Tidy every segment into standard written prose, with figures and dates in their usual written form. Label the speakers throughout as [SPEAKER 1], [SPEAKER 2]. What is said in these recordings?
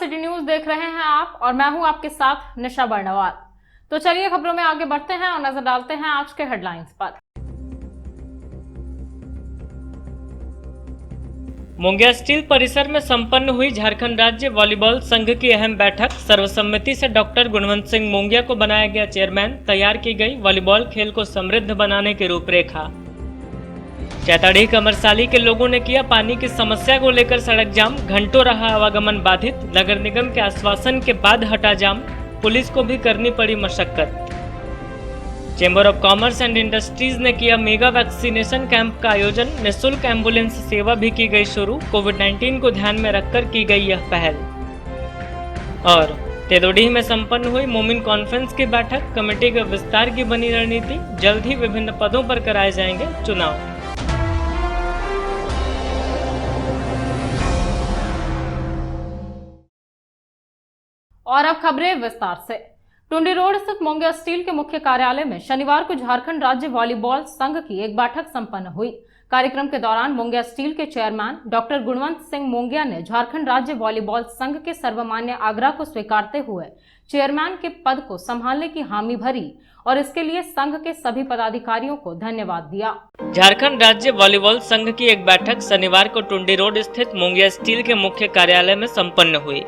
[SPEAKER 1] City news देख रहे हैं आप और मैं हूं आपके साथ निशा बर्नवाल। तो चलिए खबरों में आगे बढ़ते हैं और नजर डालते हैं आज के हेडलाइंस पर।
[SPEAKER 2] मुंगिया स्टील परिसर में संपन्न हुई झारखंड राज्य वॉलीबॉल संघ की अहम बैठक। सर्वसम्मति से डॉक्टर गुणवंत सिंह मोंगिया को बनाया गया चेयरमैन। तैयार की गई वॉलीबॉल खेल को समृद्ध बनाने की रूपरेखा। चैताड़ी कमरसाली के लोगों ने किया पानी की समस्या को लेकर सड़क जाम। घंटों रहा आवागमन बाधित। नगर निगम के आश्वासन के बाद हटा जाम। पुलिस को भी करनी पड़ी मशक्कत। Chamber of commerce and industries ने किया मेगा वैक्सीनेशन कैंप का आयोजन। निःशुल्क एम्बुलेंस सेवा भी की गई शुरू। कोविड-19 को ध्यान में रखकर की गई यह पहल। और तेदोडीह में संपन्न हुई मोमिन कॉन्फ्रेंस की बैठक। कमेटी के विस्तार की बनी रणनीति। जल्द ही विभिन्न पदों पर कराए जाएंगे चुनाव।
[SPEAKER 1] और अब खबरें विस्तार से। टुंडी रोड स्थित मोंगिया स्टील के मुख्य कार्यालय में शनिवार को झारखंड राज्य वॉलीबॉल संघ की एक बैठक संपन्न हुई। कार्यक्रम के दौरान मोंगिया स्टील के चेयरमैन डॉक्टर गुणवंत सिंह मोंगिया ने झारखंड राज्य वॉलीबॉल संघ के सर्वमान्य आग्रह को स्वीकारते हुए चेयरमैन के पद को संभालने की हामी भरी और इसके लिए संघ के सभी पदाधिकारियों को धन्यवाद दिया।
[SPEAKER 2] झारखंड राज्य वॉलीबॉल संघ की एक बैठक शनिवार को टुंडी रोड स्थित मोंगिया स्टील के मुख्य कार्यालय में संपन्न हुई।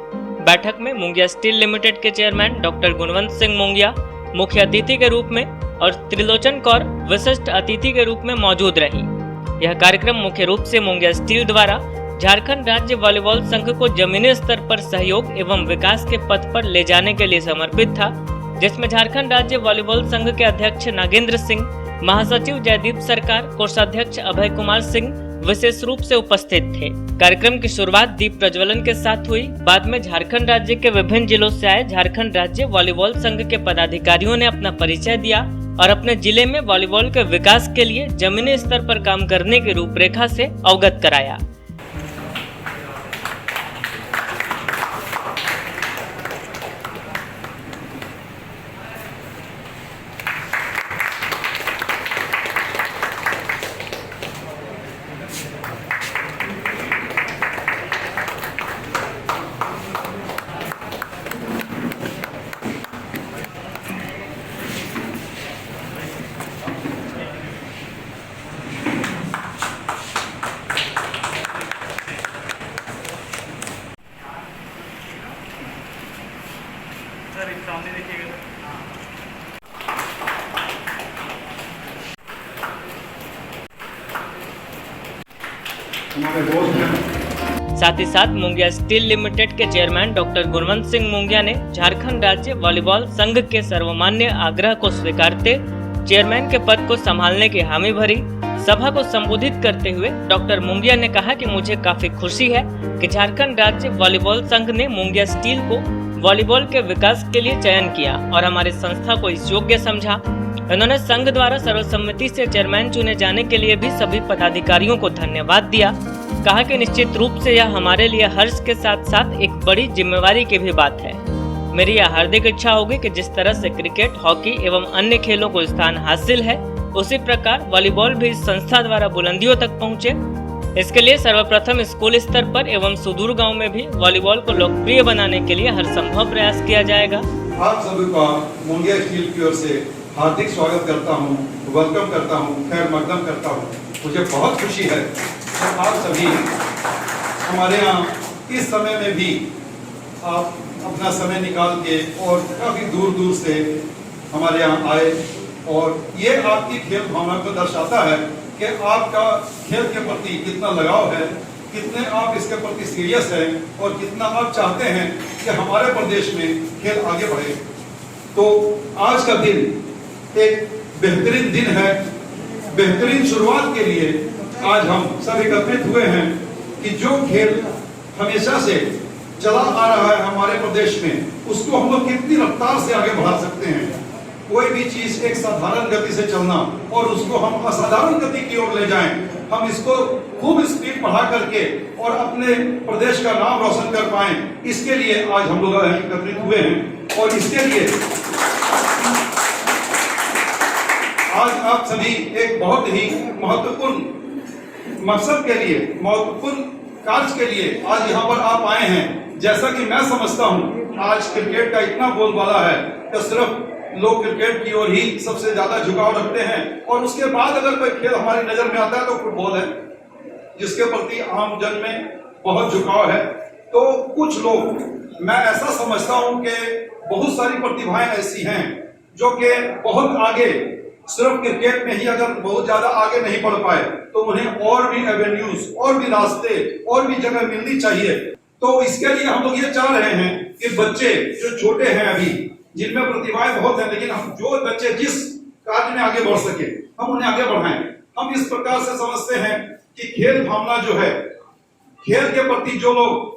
[SPEAKER 2] बैठक में मोंगिया स्टील लिमिटेड के चेयरमैन डॉक्टर गुणवंत सिंह मोंगिया मुख्य अतिथि के रूप में और त्रिलोचन कौर विशिष्ट अतिथि के रूप में मौजूद रही। यह कार्यक्रम मुख्य रूप से मोंगिया स्टील द्वारा झारखंड राज्य वॉलीबॉल संघ को जमीनी स्तर पर सहयोग एवं विकास के पथ पर ले जाने के लिए समर्पित था, जिसमें झारखंड राज्य वॉलीबॉल संघ के अध्यक्ष नागेंद्र सिंह, महासचिव जयदीप सरकार, कोषाध्यक्ष अभय कुमार सिंह विशेष रूप से उपस्थित थे। कार्यक्रम की शुरुआत दीप प्रज्वलन के साथ हुई। बाद में झारखंड राज्य के विभिन्न जिलों से आए झारखंड राज्य वॉलीबॉल संघ के पदाधिकारियों ने अपना परिचय दिया और अपने जिले में वॉलीबॉल के विकास के लिए जमीनी स्तर पर काम करने की रूपरेखा से अवगत कराया। साथ ही साथ मोंगिया स्टील लिमिटेड के चेयरमैन डॉक्टर गुणवंत सिंह मोंगिया ने झारखंड राज्य वॉलीबॉल संघ के सर्वमान्य आग्रह को स्वीकारते चेयरमैन के पद को संभालने की हामी भरी। सभा को संबोधित करते हुए डॉक्टर मोंगिया ने कहा कि मुझे काफी खुशी है कि झारखंड राज्य वॉलीबॉल संघ ने मोंगिया स्टील को वॉलीबॉल के विकास के लिए चयन किया और हमारी संस्था को इस योग्य समझा। उन्होंने संघ द्वारा सर्वसम्मति से चेयरमैन चुने जाने के लिए भी सभी पदाधिकारियों को धन्यवाद दिया। कहा कि निश्चित रूप से यह हमारे लिए हर्ष के साथ साथ एक बड़ी जिम्मेवारी की भी बात है। मेरी यह हार्दिक इच्छा होगी कि जिस तरह से क्रिकेट, हॉकी एवं अन्य खेलों को स्थान हासिल है, उसी प्रकार वॉलीबॉल भी इस संस्था द्वारा बुलंदियों तक पहुँचे। इसके लिए सर्वप्रथम स्कूल स्तर पर एवं सुदूर गाँव में भी वॉलीबॉल को लोकप्रिय बनाने के लिए हर संभव प्रयास किया जाएगा।
[SPEAKER 3] आप सभी का मोंगिया स्टील की ओर से हार्दिक स्वागत करता हूं, वेलकम करता हूं, खैर मकदम करता हूं। मुझे बहुत खुशी है कि आप सभी हमारे यहाँ इस समय में भी आप अपना समय निकाल के और काफ़ी दूर दूर से हमारे यहाँ आए और ये आपकी खेल भावना को दर्शाता है कि आपका खेल के प्रति कितना लगाव है, कितने आप इसके प्रति सीरियस हैं और कितना आप चाहते हैं कि हमारे प्रदेश में खेल आगे बढ़े। तो आज का दिन एक बेहतरीन दिन है। बेहतरीन शुरुआत के लिए आज हम सब एकत्रित हुए हैं कि जो खेल हमेशा से चला आ रहा है हमारे प्रदेश में, उसको हम लोग कितनी रफ्तार से आगे बढ़ा सकते हैं। कोई भी चीज एक साधारण गति से चलना और उसको हम असाधारण गति की ओर ले जाएं, हम इसको खूब स्पीड बढ़ा करके और अपने प्रदेश का नाम रोशन कर पाएं, इसके लिए आज हम लोग एकत्रित हुए हैं। और इसके लिए आज आप सभी एक बहुत ही महत्वपूर्ण मकसद के लिए, महत्वपूर्ण कार्य के लिए आज यहाँ पर आप आए हैं। जैसा कि मैं समझता हूँ आज क्रिकेट का इतना बोलबाला है कि सिर्फ लोग क्रिकेट की ओर ही सबसे ज्यादा झुकाव रखते हैं, और उसके बाद अगर कोई खेल हमारी नजर में आता है तो फुटबॉल है, जिसके प्रति आम जन में बहुत झुकाव है। तो कुछ लोग, मैं ऐसा समझता हूं कि बहुत सारी प्रतिभाएं ऐसी हैं जो कि बहुत आगे, सिर्फ क्रिकेट में ही अगर बहुत ज्यादा आगे नहीं बढ़ पाए तो उन्हें और भी एवेन्यूज, और भी रास्ते, और भी जगह मिलनी चाहिए। तो इसके लिए हम लोग ये चाह रहे हैं कि बच्चे जो छोटे हैं अभी, जिनमें प्रतिभाएं बहुत हैं, लेकिन हम जो बच्चे जिस कार्य में आगे बढ़ सके हम उन्हें आगे बढ़ाएं। हम इस प्रकार से समझते हैं कि खेल भावना जो है, खेल के प्रति जो लोग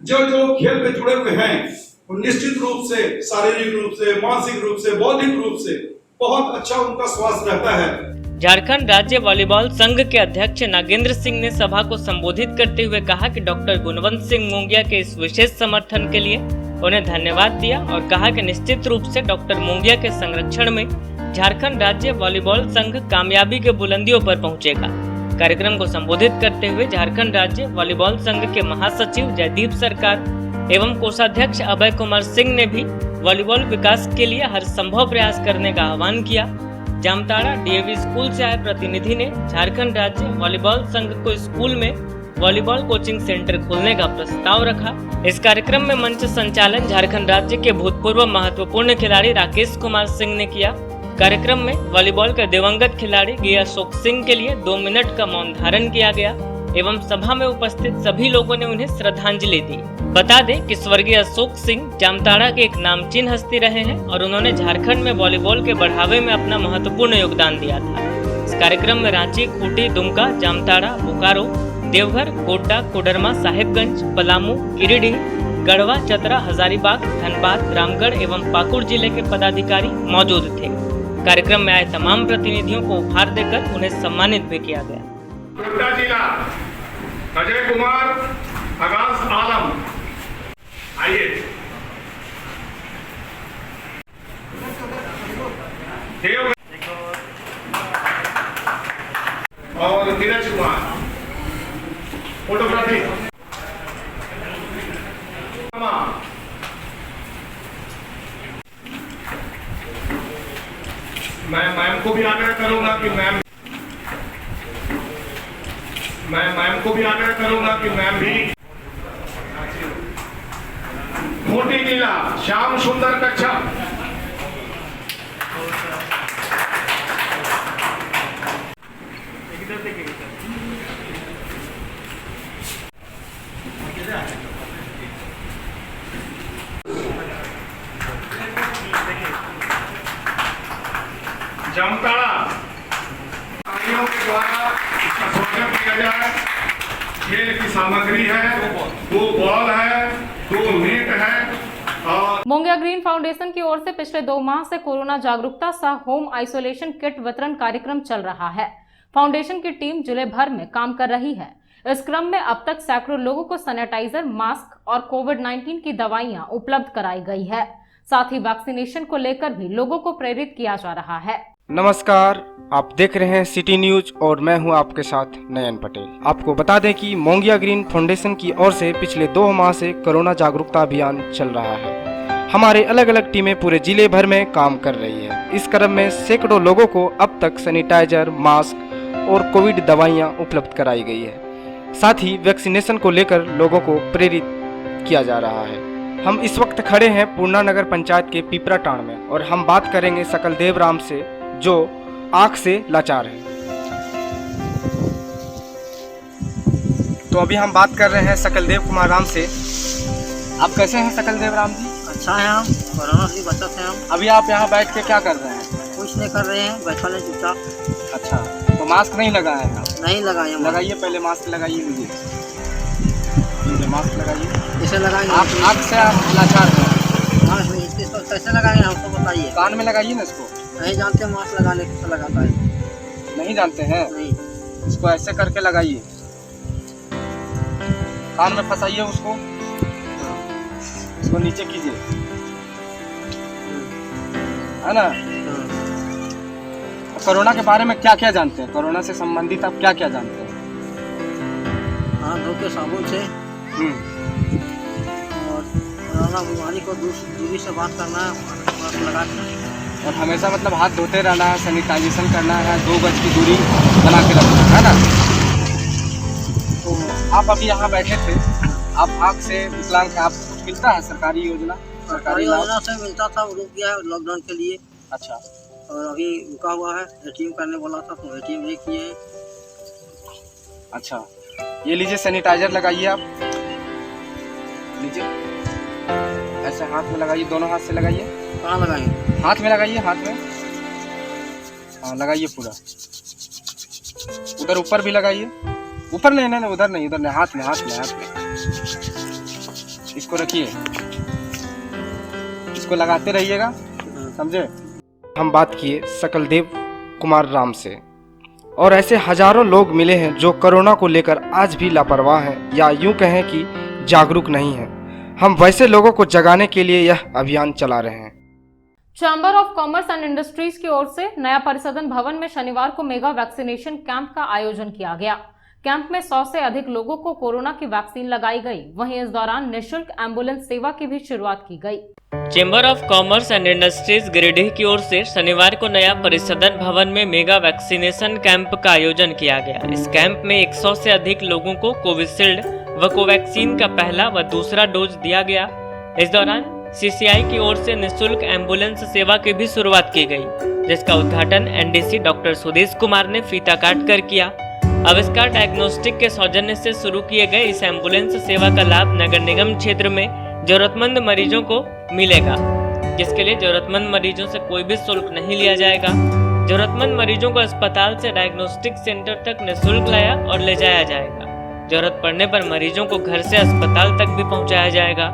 [SPEAKER 3] जो खेल में जुड़े हुए हैं, निश्चित रूप से शारीरिक रूप से, मानसिक रूप से, बौद्धिक रूप से बहुत अच्छा उनका स्वास्थ्य रहता है।
[SPEAKER 2] झारखंड राज्य वॉलीबॉल संघ के अध्यक्ष नागेंद्र सिंह ने सभा को संबोधित करते हुए कहा कि डॉक्टर गुणवंत सिंह मुंगिया के इस विशेष समर्थन के लिए उन्हें धन्यवाद दिया और कहा कि निश्चित रूप से डॉक्टर मुंगिया के संरक्षण में झारखंड राज्य वॉलीबॉल संघ कामयाबी के बुलंदियों पर पहुंचेगा। कार्यक्रम को संबोधित करते हुए झारखंड राज्य वॉलीबॉल संघ के महासचिव जयदीप सरकार एवं कोषाध्यक्ष अभय कुमार सिंह ने भी वॉलीबॉल विकास के लिए हर संभव प्रयास करने का आह्वान किया। जामताड़ा डीएवी स्कूल से आए प्रतिनिधि ने झारखंड राज्य वॉलीबॉल संघ को स्कूल में वॉलीबॉल कोचिंग सेंटर खोलने का प्रस्ताव रखा। इस कार्यक्रम में मंच संचालन झारखंड राज्य के भूतपूर्व महत्वपूर्ण खिलाड़ी राकेश कुमार सिंह ने किया। कार्यक्रम में वॉलीबॉल के दिवंगत खिलाड़ी गे अशोक सिंह के लिए 2 मिनट का मौन धारण किया गया एवं सभा में उपस्थित सभी लोगों ने उन्हें श्रद्धांजलि दी। बता दें कि स्वर्गीय अशोक सिंह जामताड़ा के एक नामचीन हस्ती रहे हैं और उन्होंने झारखंड में वॉलीबॉल के बढ़ावे में अपना महत्वपूर्ण योगदान दिया था। इस कार्यक्रम में रांची, खूंटी, दुमका, जामताड़ा, बोकारो, देवघर, गोड्डा, कोडरमा, साहिबगंज, पलामू, गिरिडीह, गढ़वा, चतरा, हजारीबाग, धनबाद, रामगढ़ एवं पाकुड़ जिले के पदाधिकारी मौजूद थे। कार्यक्रम में आए तमाम प्रतिनिधियों को उपहार देकर उन्हें सम्मानित भी किया गया।
[SPEAKER 4] गोड्डा जिला अजय कुमार, आगाज आलम, आइए। और नीरज कुमार, फोटोग्राफी। मैं मैम को भी आग्रह करूंगा कि मैम भी मोटी नीला श्याम सुंदर कच्छप, जामताड़ा प्राणियों के द्वारा इसका स्वागत किया जाए। खेल की सामग्री है, 2 बॉल है, 2 नेट है। और
[SPEAKER 1] मोंगिया ग्रीन फाउंडेशन की ओर से पिछले 2 माह से कोरोना जागरूकता सह होम आइसोलेशन किट वितरण कार्यक्रम चल रहा है। फाउंडेशन की टीम जिले भर में काम कर रही है। इस क्रम में अब तक सैकड़ों लोगों को सैनिटाइजर, मास्क और कोविड-19 की दवाइयां उपलब्ध कराई गई है। साथ ही वैक्सीनेशन को लेकर भी लोगों को प्रेरित किया जा रहा है।
[SPEAKER 5] नमस्कार, आप देख रहे हैं सिटी न्यूज और मैं हूं आपके साथ नयन पटेल। आपको बता दें कि मोंगिया ग्रीन फाउंडेशन की ओर से पिछले 2 माह से कोरोना जागरूकता अभियान चल रहा है। हमारे अलग अलग टीमें पूरे जिले भर में काम कर रही है। इस क्रम में सैकड़ों लोगों को अब तक सैनिटाइजर, मास्क और कोविड दवाइयां उपलब्ध कराई गई है। साथ ही वैक्सीनेशन को लेकर लोगों को प्रेरित किया जा रहा है। हम इस वक्त खड़े हैं पूर्णा नगर पंचायत के पीपरा टांड में और हम बात करेंगे सकलदेव राम से, जो आंख से लाचार है। तो अभी हम बात कर रहे हैं सकलदेव कुमार राम से। आप कैसे हैं सकलदेव राम जी?
[SPEAKER 6] अच्छा है, हम कोरोना से बचत है। हम
[SPEAKER 5] अभी आप यहाँ बैठ के क्या कर रहे हैं?
[SPEAKER 6] कुछ नहीं कर रहे हैं, बैठा है चुपचाप।
[SPEAKER 5] अच्छा, तो मास्क नहीं लगाए हैं?
[SPEAKER 6] नहीं लगाए हम।
[SPEAKER 5] लगाइए, पहले मास्क लगाइए। मुझे मास्क लगाइए।
[SPEAKER 6] कैसे लगाएंगे?
[SPEAKER 5] आप आँख से आप लाचार हैं।
[SPEAKER 6] मास्क इसको कैसे लगाएंगे हमको बताइए।
[SPEAKER 5] कान में लगाइए ना इसको।
[SPEAKER 6] नहीं जानते मास्क लगाने कैसे लगाता है?
[SPEAKER 5] नहीं जानते हैं?
[SPEAKER 6] नहीं।
[SPEAKER 5] इसको ऐसे करके लगाइए, कान में फंसाइए उसको, इसको नीचे कीजिए, है ना? कोरोना के बारे में क्या क्या जानते हैं? कोरोना से संबंधित आप क्या क्या जानते हैं?
[SPEAKER 6] हाथ धो के साबुन से कोरोना बीमारी को दूरी से बात करना है, मास्क लगा के।
[SPEAKER 5] और हमेशा मतलब हाथ धोते रहना है, सैनिटाइजेशन करना है, 2 गज की दूरी बना के रखना है ना। तो आप अभी यहाँ बैठे थे, आप आँख से विकलांग हैं, आपको कुछ मिलता है सरकारी योजना?
[SPEAKER 6] सरकारी योजना से मिलता था, रुक गया है लॉकडाउन के लिए।
[SPEAKER 5] अच्छा,
[SPEAKER 6] और अभी रुका हुआ है, एटीएम करने बोला था तो एटीएम नहीं किए हैं।
[SPEAKER 5] अच्छा, ये लीजिए सैनिटाइजर लगाइए आप, लीजिए ऐसे हाथ में लगाइए, दोनों हाथ से लगाइए।
[SPEAKER 6] कहाँ लगाएंगे?
[SPEAKER 5] हाथ में लगाइए, हाथ में, हाँ लगाइए पूरा। उधर ऊपर भी लगाइए, ऊपर नहीं, नहीं उधर नहीं, उधर नहीं, हाथ में, हाथ में, हाथ में। इसको रखिए, इसको लगाते रहिएगा, समझे। हम बात किए सकलदेव कुमार राम से, और ऐसे हजारों लोग मिले हैं जो कोरोना को लेकर आज भी लापरवाह हैं, या यूं कहें कि जागरूक नहीं हैं। हम वैसे लोगों को जगाने के लिए यह अभियान चला रहे हैं।
[SPEAKER 1] Chamber of commerce and industries की ओर से नया परिसदन भवन में शनिवार को मेगा वैक्सीनेशन कैंप का आयोजन किया गया। कैंप में 100 से अधिक लोगों को कोरोना की वैक्सीन लगाई गई। वहीं इस दौरान निःशुल्क एम्बुलेंस सेवा की भी शुरुआत की गई।
[SPEAKER 2] Chamber of commerce and industries Giridih की ओर से शनिवार को नया परिसदन भवन में मेगा वैक्सीनेशन कैंप का आयोजन किया गया। इस कैंप में 100 से अधिक लोगों को कोविशील्ड व कोवैक्सीन का पहला व दूसरा डोज दिया गया। इस दौरान सीसीआई की ओर से निःशुल्क एम्बुलेंस सेवा की भी शुरुआत की गई, जिसका उद्घाटन एनडीसी डॉक्टर सुदेश कुमार ने फीता काट कर किया। आविष्कार डायग्नोस्टिक के सौजन्य से शुरू किए गए इस एम्बुलेंस सेवा का लाभ नगर निगम क्षेत्र में जरूरतमंद मरीजों को मिलेगा, जिसके लिए जरूरतमंद मरीजों से कोई भी शुल्क नहीं लिया जाएगा। जरूरतमंद मरीजों को अस्पताल से डायग्नोस्टिक सेंटर तक निःशुल्क लाया और ले जाया जाएगा। जरूरत पड़ने पर मरीजों को घर से अस्पताल तक भी पहुंचाया जाएगा।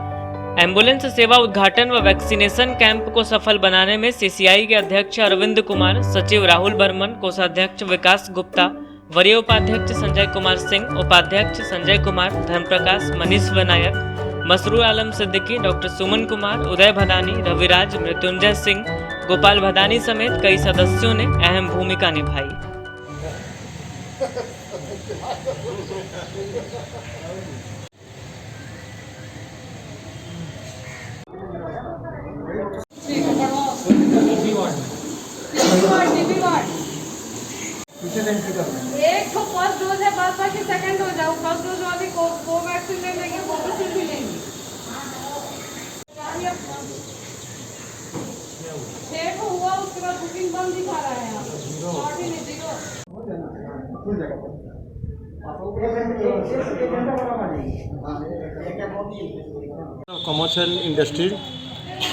[SPEAKER 2] एम्बुलेंस सेवा उद्घाटन व वैक्सीनेशन कैंप को सफल बनाने में सीसीआई के अध्यक्ष अरविंद कुमार, सचिव राहुल बर्मन, कोषाध्यक्ष विकास गुप्ता, वरीय उपाध्यक्ष संजय कुमार सिंह, उपाध्यक्ष संजय कुमार, धर्मप्रकाश, मनीष विनायक, मसरूर आलम सिद्दीकी, डॉक्टर सुमन कुमार, उदय भदानी, रविराज, मृत्युंजय सिंह, गोपाल भदानी समेत कई सदस्यों ने अहम भूमिका निभाई।
[SPEAKER 7] एक तो फर्स्ट डोज है, बाद बाकी सेकंड डोज है। फर्स्ट डोज वाली कोवैक्सीन ले लेंगे, कोविशील्ड भी लेंगे। 6 को हुआ, उसके बाद बुकिंग बंद दिखा रहा है यहाँ।
[SPEAKER 8] कमर्शियल इंडस्ट्री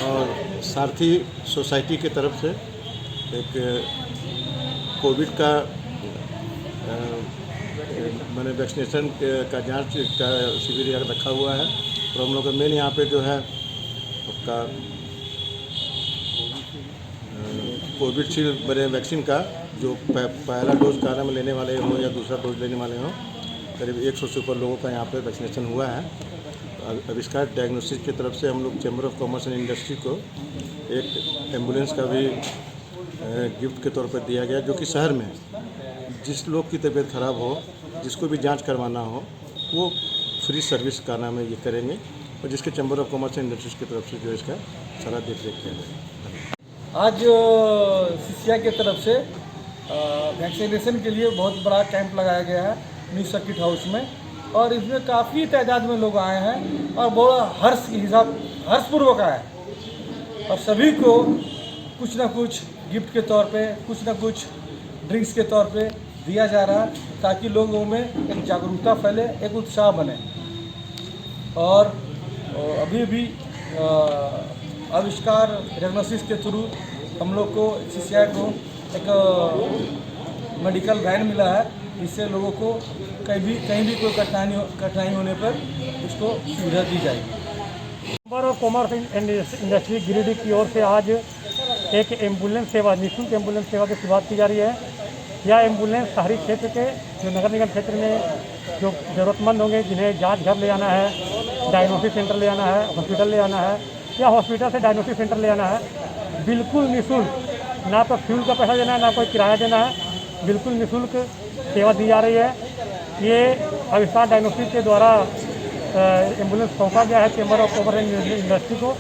[SPEAKER 8] और सारथी सोसाइटी की तरफ से एक कोविड का मैंने वैक्सीनेशन का जांच का शिविर रखा हुआ है। और हम लोग का मेन यहाँ पे जो है आपका कोविशील्ड बने वैक्सीन का जो पहला डोज कारा में लेने वाले हों या दूसरा डोज लेने वाले हों, करीब 100 से ऊपर लोगों का यहाँ पे वैक्सीनेशन हुआ है। आविष्कार डायग्नोस्टिक की तरफ से हम लोग chamber of commerce and industry को एक एम्बुलेंस का भी गिफ्ट के तौर पर दिया गया, जो कि शहर में जिस लोग की तबीयत ख़राब हो, जिसको भी जांच करवाना हो, वो फ्री सर्विस का नाम है ये करेंगे, और जिसके chamber of commerce and industries की तरफ से जो इसका सारा देख रेख किया जाए।
[SPEAKER 9] आज सीसीआई की तरफ से वैक्सीनेशन के लिए बहुत बड़ा कैंप लगाया गया है न्यू सर्किट हाउस में, और इसमें काफ़ी तादाद में लोग आए हैं और बहुत हर्षपूर्वक आए हैं। और सभी को कुछ ना कुछ गिफ्ट के तौर पे, कुछ ना कुछ ड्रिंक्स के तौर पे दिया जा रहा है, ताकि लोगों में एक जागरूकता फैले, एक उत्साह बने। और अभी भी आविष्कार डायग्नोसिस के थ्रू हम लोग को सीसीआई को एक मेडिकल वैन मिला है, इससे लोगों को कहीं भी कोई कठिनाई होने पर उसको सुविधा दी जाएगी।
[SPEAKER 10] Chamber of commerce and industry Giridih की ओर से आज एक एम्बुलेंस सेवा, निःशुल्क एम्बुलेंस सेवा की शुरुआत की जा रही है। यह एम्बुलेंस शहरी क्षेत्र के जो नगर निगम क्षेत्र में जो ज़रूरतमंद होंगे, जिन्हें जांच घर ले आना है, डायग्नोस्टिक सेंटर ले आना है, हॉस्पिटल ले आना है, या हॉस्पिटल से डायग्नोस्टिक सेंटर ले आना है, बिल्कुल निःशुल्क, ना तो फ्यूल का पैसा देना है, ना कोई किराया देना है, बिल्कुल निःशुल्क सेवा दी जा रही है। ये आविष्कार डायग्नोस्टिक के द्वारा एम्बुलेंस सौंपा गया है chamber of commerce and industry को,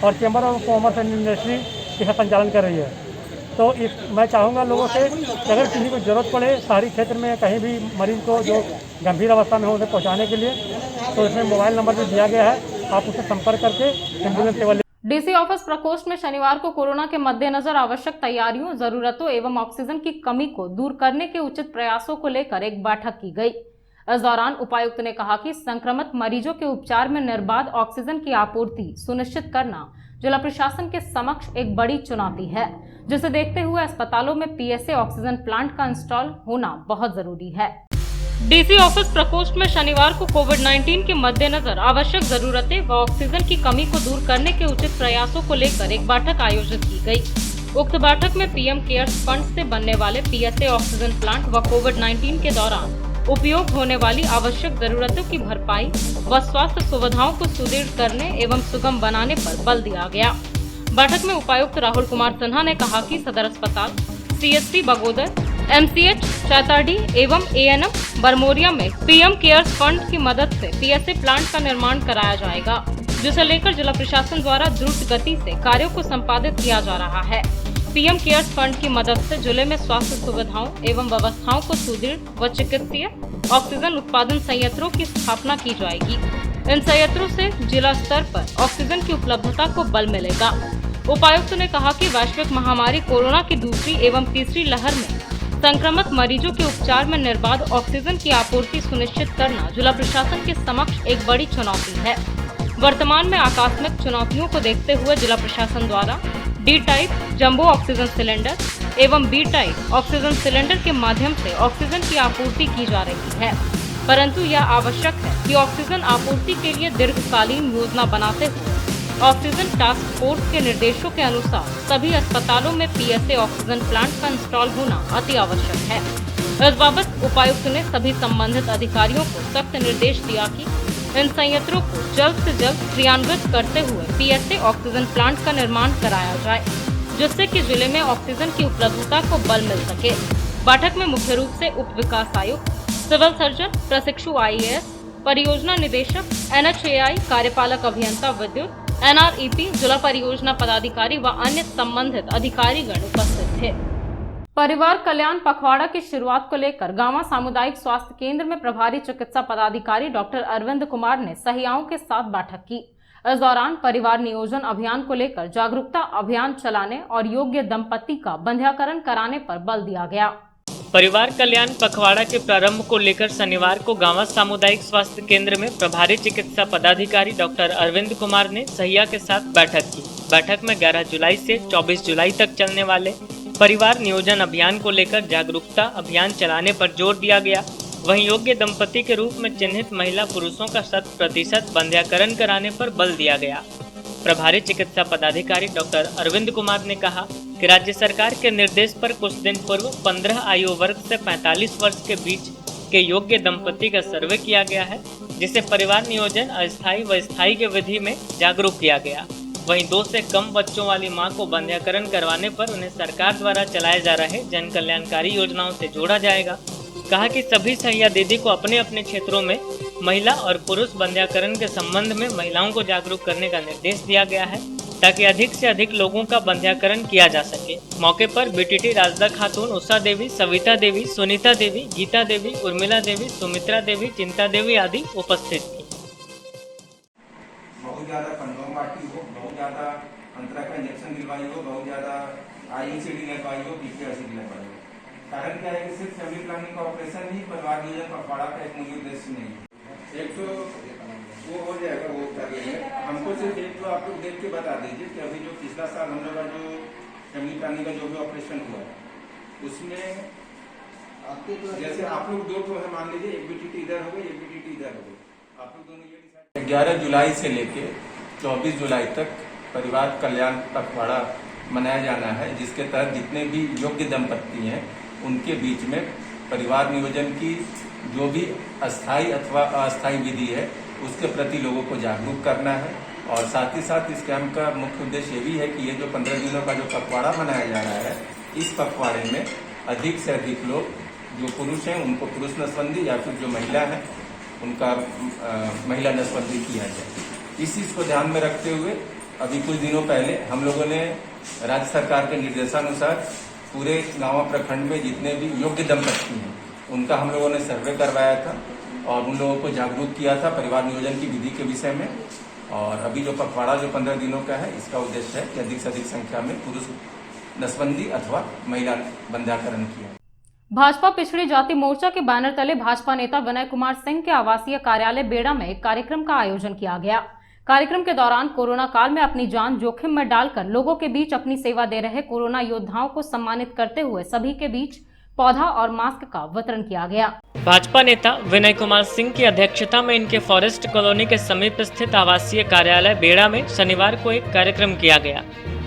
[SPEAKER 10] और chamber of commerce and industry इसका संचालन कर रही है। तो मैं चाहूँगा लोगों से कि अगर किसी को ज़रूरत पड़े शहरी क्षेत्र में कहीं भी मरीज़ को जो गंभीर अवस्था में हो उसे पहुँचाने के लिए, तो इसमें मोबाइल नंबर भी दिया गया है, आप उससे संपर्क करके एम्बुलेंस सेवा।
[SPEAKER 1] डीसी ऑफिस प्रकोष्ठ में शनिवार को कोरोना के मद्देनजर आवश्यक तैयारियों, जरूरतों एवं ऑक्सीजन की कमी को दूर करने के उचित प्रयासों को लेकर एक बैठक की गई। इस दौरान उपायुक्त ने कहा कि संक्रमित मरीजों के उपचार में निर्बाध ऑक्सीजन की आपूर्ति सुनिश्चित करना जिला प्रशासन के समक्ष एक बड़ी चुनौती है, जिसे देखते हुए अस्पतालों में पीएसए ऑक्सीजन प्लांट का इंस्टॉल होना बहुत जरूरी है। डीसी ऑफिस प्रकोष्ठ में शनिवार को कोविड-19 के मद्देनजर आवश्यक जरूरतें व ऑक्सीजन की कमी को दूर करने के उचित प्रयासों को लेकर एक बैठक आयोजित की गई। उक्त बैठक में पीएम केयर्स फंड से बनने वाले पीएसए ऑक्सीजन प्लांट व कोविड-19 के दौरान उपयोग होने वाली आवश्यक जरूरतों की भरपाई व स्वास्थ्य सुविधाओं को सुदृढ़ करने एवं सुगम बनाने पर बल दिया गया। बैठक में उपायुक्त राहुल कुमार सिन्हा ने कहा कि सदर अस्पताल, सीएचसी बगोदर, एमसीएच चैताडी एवं एएनएम बरमोरिया में पीएम केयर्स फंड की मदद से पीएसए प्लांट का निर्माण कराया जाएगा, जिसे लेकर जिला प्रशासन द्वारा द्रुत गति से कार्यों को संपादित किया जा रहा है। पीएम केयर्स फंड की मदद से जिले में स्वास्थ्य सुविधाओं एवं व्यवस्थाओं को सुदृढ़ व चिकित्सीय ऑक्सीजन उत्पादन संयंत्रों की स्थापना की जाएगी। इन संयंत्रों से जिला स्तर पर ऑक्सीजन की उपलब्धता को बल मिलेगा। उपायुक्त ने कहा कि वैश्विक महामारी कोरोना की दूसरी एवं तीसरी लहर में संक्रमित मरीजों के उपचार में निर्बाध ऑक्सीजन की आपूर्ति सुनिश्चित करना जिला प्रशासन के समक्ष एक बड़ी चुनौती है। वर्तमान में आकस्मिक चुनौतियों को देखते हुए जिला प्रशासन द्वारा D type jumbo oxygen cylinder एवं बी टाइप ऑक्सीजन सिलेंडर के माध्यम से ऑक्सीजन की आपूर्ति की जा रही है, परंतु यह आवश्यक है कि ऑक्सीजन आपूर्ति के लिए दीर्घकालीन योजना बनाते हुए ऑक्सीजन टास्क फोर्स के निर्देशों के अनुसार सभी अस्पतालों में पीएसए ऑक्सीजन प्लांट का इंस्टॉल होना अति आवश्यक है। इस बाबत उपायुक्त ने सभी संबंधित अधिकारियों को सख्त निर्देश दिया कि इन संयंत्रों को जल्द से जल्द क्रियान्वित करते हुए पीएसए ऑक्सीजन प्लांट का निर्माण कराया जाए, जिससे कि जिले में ऑक्सीजन की उपलब्धता को बल मिल सके। बैठक में मुख्य रूप से उप विकास आयुक्त, सिविल सर्जन, प्रशिक्षु आईएएस, परियोजना निदेशक, एनएचएआई, कार्यपालक अभियंता विद्युत, एनआरईपी, जिला परियोजना पदाधिकारी व अन्य संबंधित अधिकारीगण उपस्थित थे। परिवार कल्याण पखवाड़ा की शुरुआत को लेकर गांवा सामुदायिक स्वास्थ्य केंद्र में प्रभारी चिकित्सा पदाधिकारी डॉक्टर अरविंद कुमार ने सहियाओं के साथ बैठक की। इस दौरान परिवार नियोजन अभियान को लेकर जागरूकता अभियान चलाने और योग्य दंपति का बंध्याकरण कराने पर बल दिया गया।
[SPEAKER 2] परिवार कल्याण पखवाड़ा के प्रारंभ को लेकर शनिवार को गांवा सामुदायिक स्वास्थ्य केंद्र में प्रभारी चिकित्सा पदाधिकारी डॉक्टर अरविंद कुमार ने सहिया के साथ बैठक की। बैठक में 11 जुलाई से 24 जुलाई तक चलने वाले परिवार नियोजन अभियान को लेकर जागरूकता अभियान चलाने पर जोर दिया गया। वहीं योग्य दंपति के रूप में चिन्हित महिला पुरुषों का 100% बंध्याकरण कराने पर बल दिया गया। प्रभारी चिकित्सा पदाधिकारी डॉक्टर अरविंद कुमार ने कहा कि राज्य सरकार के निर्देश पर कुछ दिन पूर्व 15 आयु वर्ग से 45 वर्ष के बीच के योग्य दंपति का सर्वे किया गया है, जिसे परिवार नियोजन अस्थायी व स्थायी के विधि में जागरूक किया गया। वहीं 2 से कम बच्चों वाली मां को बंध्याकरण करवाने पर उन्हें सरकार द्वारा चलाए जा रहे जन कल्याणकारी योजनाओं से जोड़ा जाएगा। कहा कि सभी सहिया दीदी को अपने अपने क्षेत्रों में महिला और पुरुष बंध्याकरण के संबंध में महिलाओं को जागरूक करने का निर्देश दिया गया है, ताकि अधिक से अधिक लोगों का बंध्याकरण किया जा सके। मौके पर बीटीटी राजदा खातून, उषा देवी, सविता देवी, सुनीता देवी, गीता देवी, उर्मिला देवी, सुमित्रा देवी, चिंता देवी आदि उपस्थित थी।
[SPEAKER 11] बहुत ज़्यादा कंडोम बांटी हो, बहुत ज़्यादा अंतरा का इंजेक्शन दिलवाई हो, बहुत ज़्यादा आईयूसीडी लगवाई हो, पीपीआरसीडी लगवाई हो। कारण क्या है कि सिर्फ फैमिली प्लानिंग का ऑपरेशन ही परिवार नियोजन पखवाड़ा का एक मूल उद्देश्य नहीं है। एक तो वो हो जाएगा, वो करिए। हमको सिर्फ एक तो आप लोग देख के बता दीजिए कि अभी जो पिछला साल हम लोग का जो फैमिली प्लानिंग का जो भी ऑपरेशन हुआ है उसमें जैसे आप लोग 2 तो है, मान लीजिए एक बीटीटी इधर हो गई, एक बीटीटी इधर हो गई, आप लोग दोनों ये डिसाइड। 11 जुलाई से लेके 24 जुलाई तक परिवार कल्याण पखवाड़ा मनाया जाना है, जिसके तहत जितने भी योग्य दंपत्ति हैं उनके बीच में परिवार नियोजन की जो भी अस्थायी अथवा अस्थायी विधि है उसके प्रति लोगों को जागरूक करना है। और साथ ही साथ इस कैंप का मुख्य उद्देश्य ये भी है कि ये जो 15 दिनों का जो पखवाड़ा मनाया जा रहा है, इस पखवाड़े में अधिक से अधिक लोग जो पुरुष हैं उनको पुरुष नसबंदी या फिर जो महिला है उनका महिला नसबंदी किया जाए। इस चीज़ को ध्यान में रखते हुए अभी कुछ दिनों पहले हम लोगों ने राज्य सरकार के निर्देशानुसार पूरे गाँव प्रखंड में जितने भी योग्य दंपत्ति हैं उनका हम लोगों ने सर्वे करवाया था और उन लोगों को जागरूक किया था परिवार नियोजन की विधि के विषय में। और अभी जो पखवाड़ा जो 15 दिनों का है, इसका उद्देश्य है कि अधिक से अधिक संख्या में पुरुष नसबंदी अथवा महिला बंध्याकरण किया।
[SPEAKER 1] भाजपा पिछड़ी जाति मोर्चा के बैनर तले भाजपा नेता विनय कुमार सिंह के आवासीय कार्यालय बेड़ा में एक कार्यक्रम का आयोजन किया गया। कार्यक्रम के दौरान कोरोना काल में अपनी जान जोखिम में डालकर लोगों के बीच अपनी सेवा दे रहे कोरोना योद्धाओं को सम्मानित करते हुए सभी के बीच पौधा और मास्क का वितरण किया गया।
[SPEAKER 2] भाजपा नेता विनय कुमार सिंह की अध्यक्षता में इनके फॉरेस्ट कॉलोनी के समीप स्थित आवासीय कार्यालय बेड़ा में शनिवार को एक कार्यक्रम किया गया।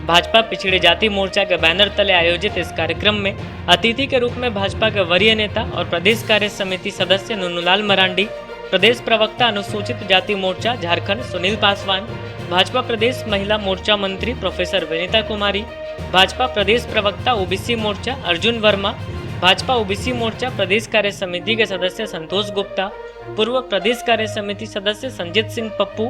[SPEAKER 2] भाजपा पिछड़ी जाति मोर्चा के बैनर तले आयोजित इस कार्यक्रम में अतिथि के रूप में भाजपा के वरीय नेता और प्रदेश कार्य समिति सदस्य नुनूलाल मरांडी, प्रदेश प्रवक्ता अनुसूचित जाति मोर्चा झारखंड सुनील पासवान, भाजपा प्रदेश महिला मोर्चा मंत्री प्रोफेसर विनीता कुमारी, भाजपा प्रदेश प्रवक्ता ओबीसी मोर्चा अर्जुन वर्मा, भाजपा ओबीसी मोर्चा प्रदेश कार्य समिति के सदस्य संतोष गुप्ता, पूर्व प्रदेश कार्य समिति सदस्य संजीत सिंह पप्पू,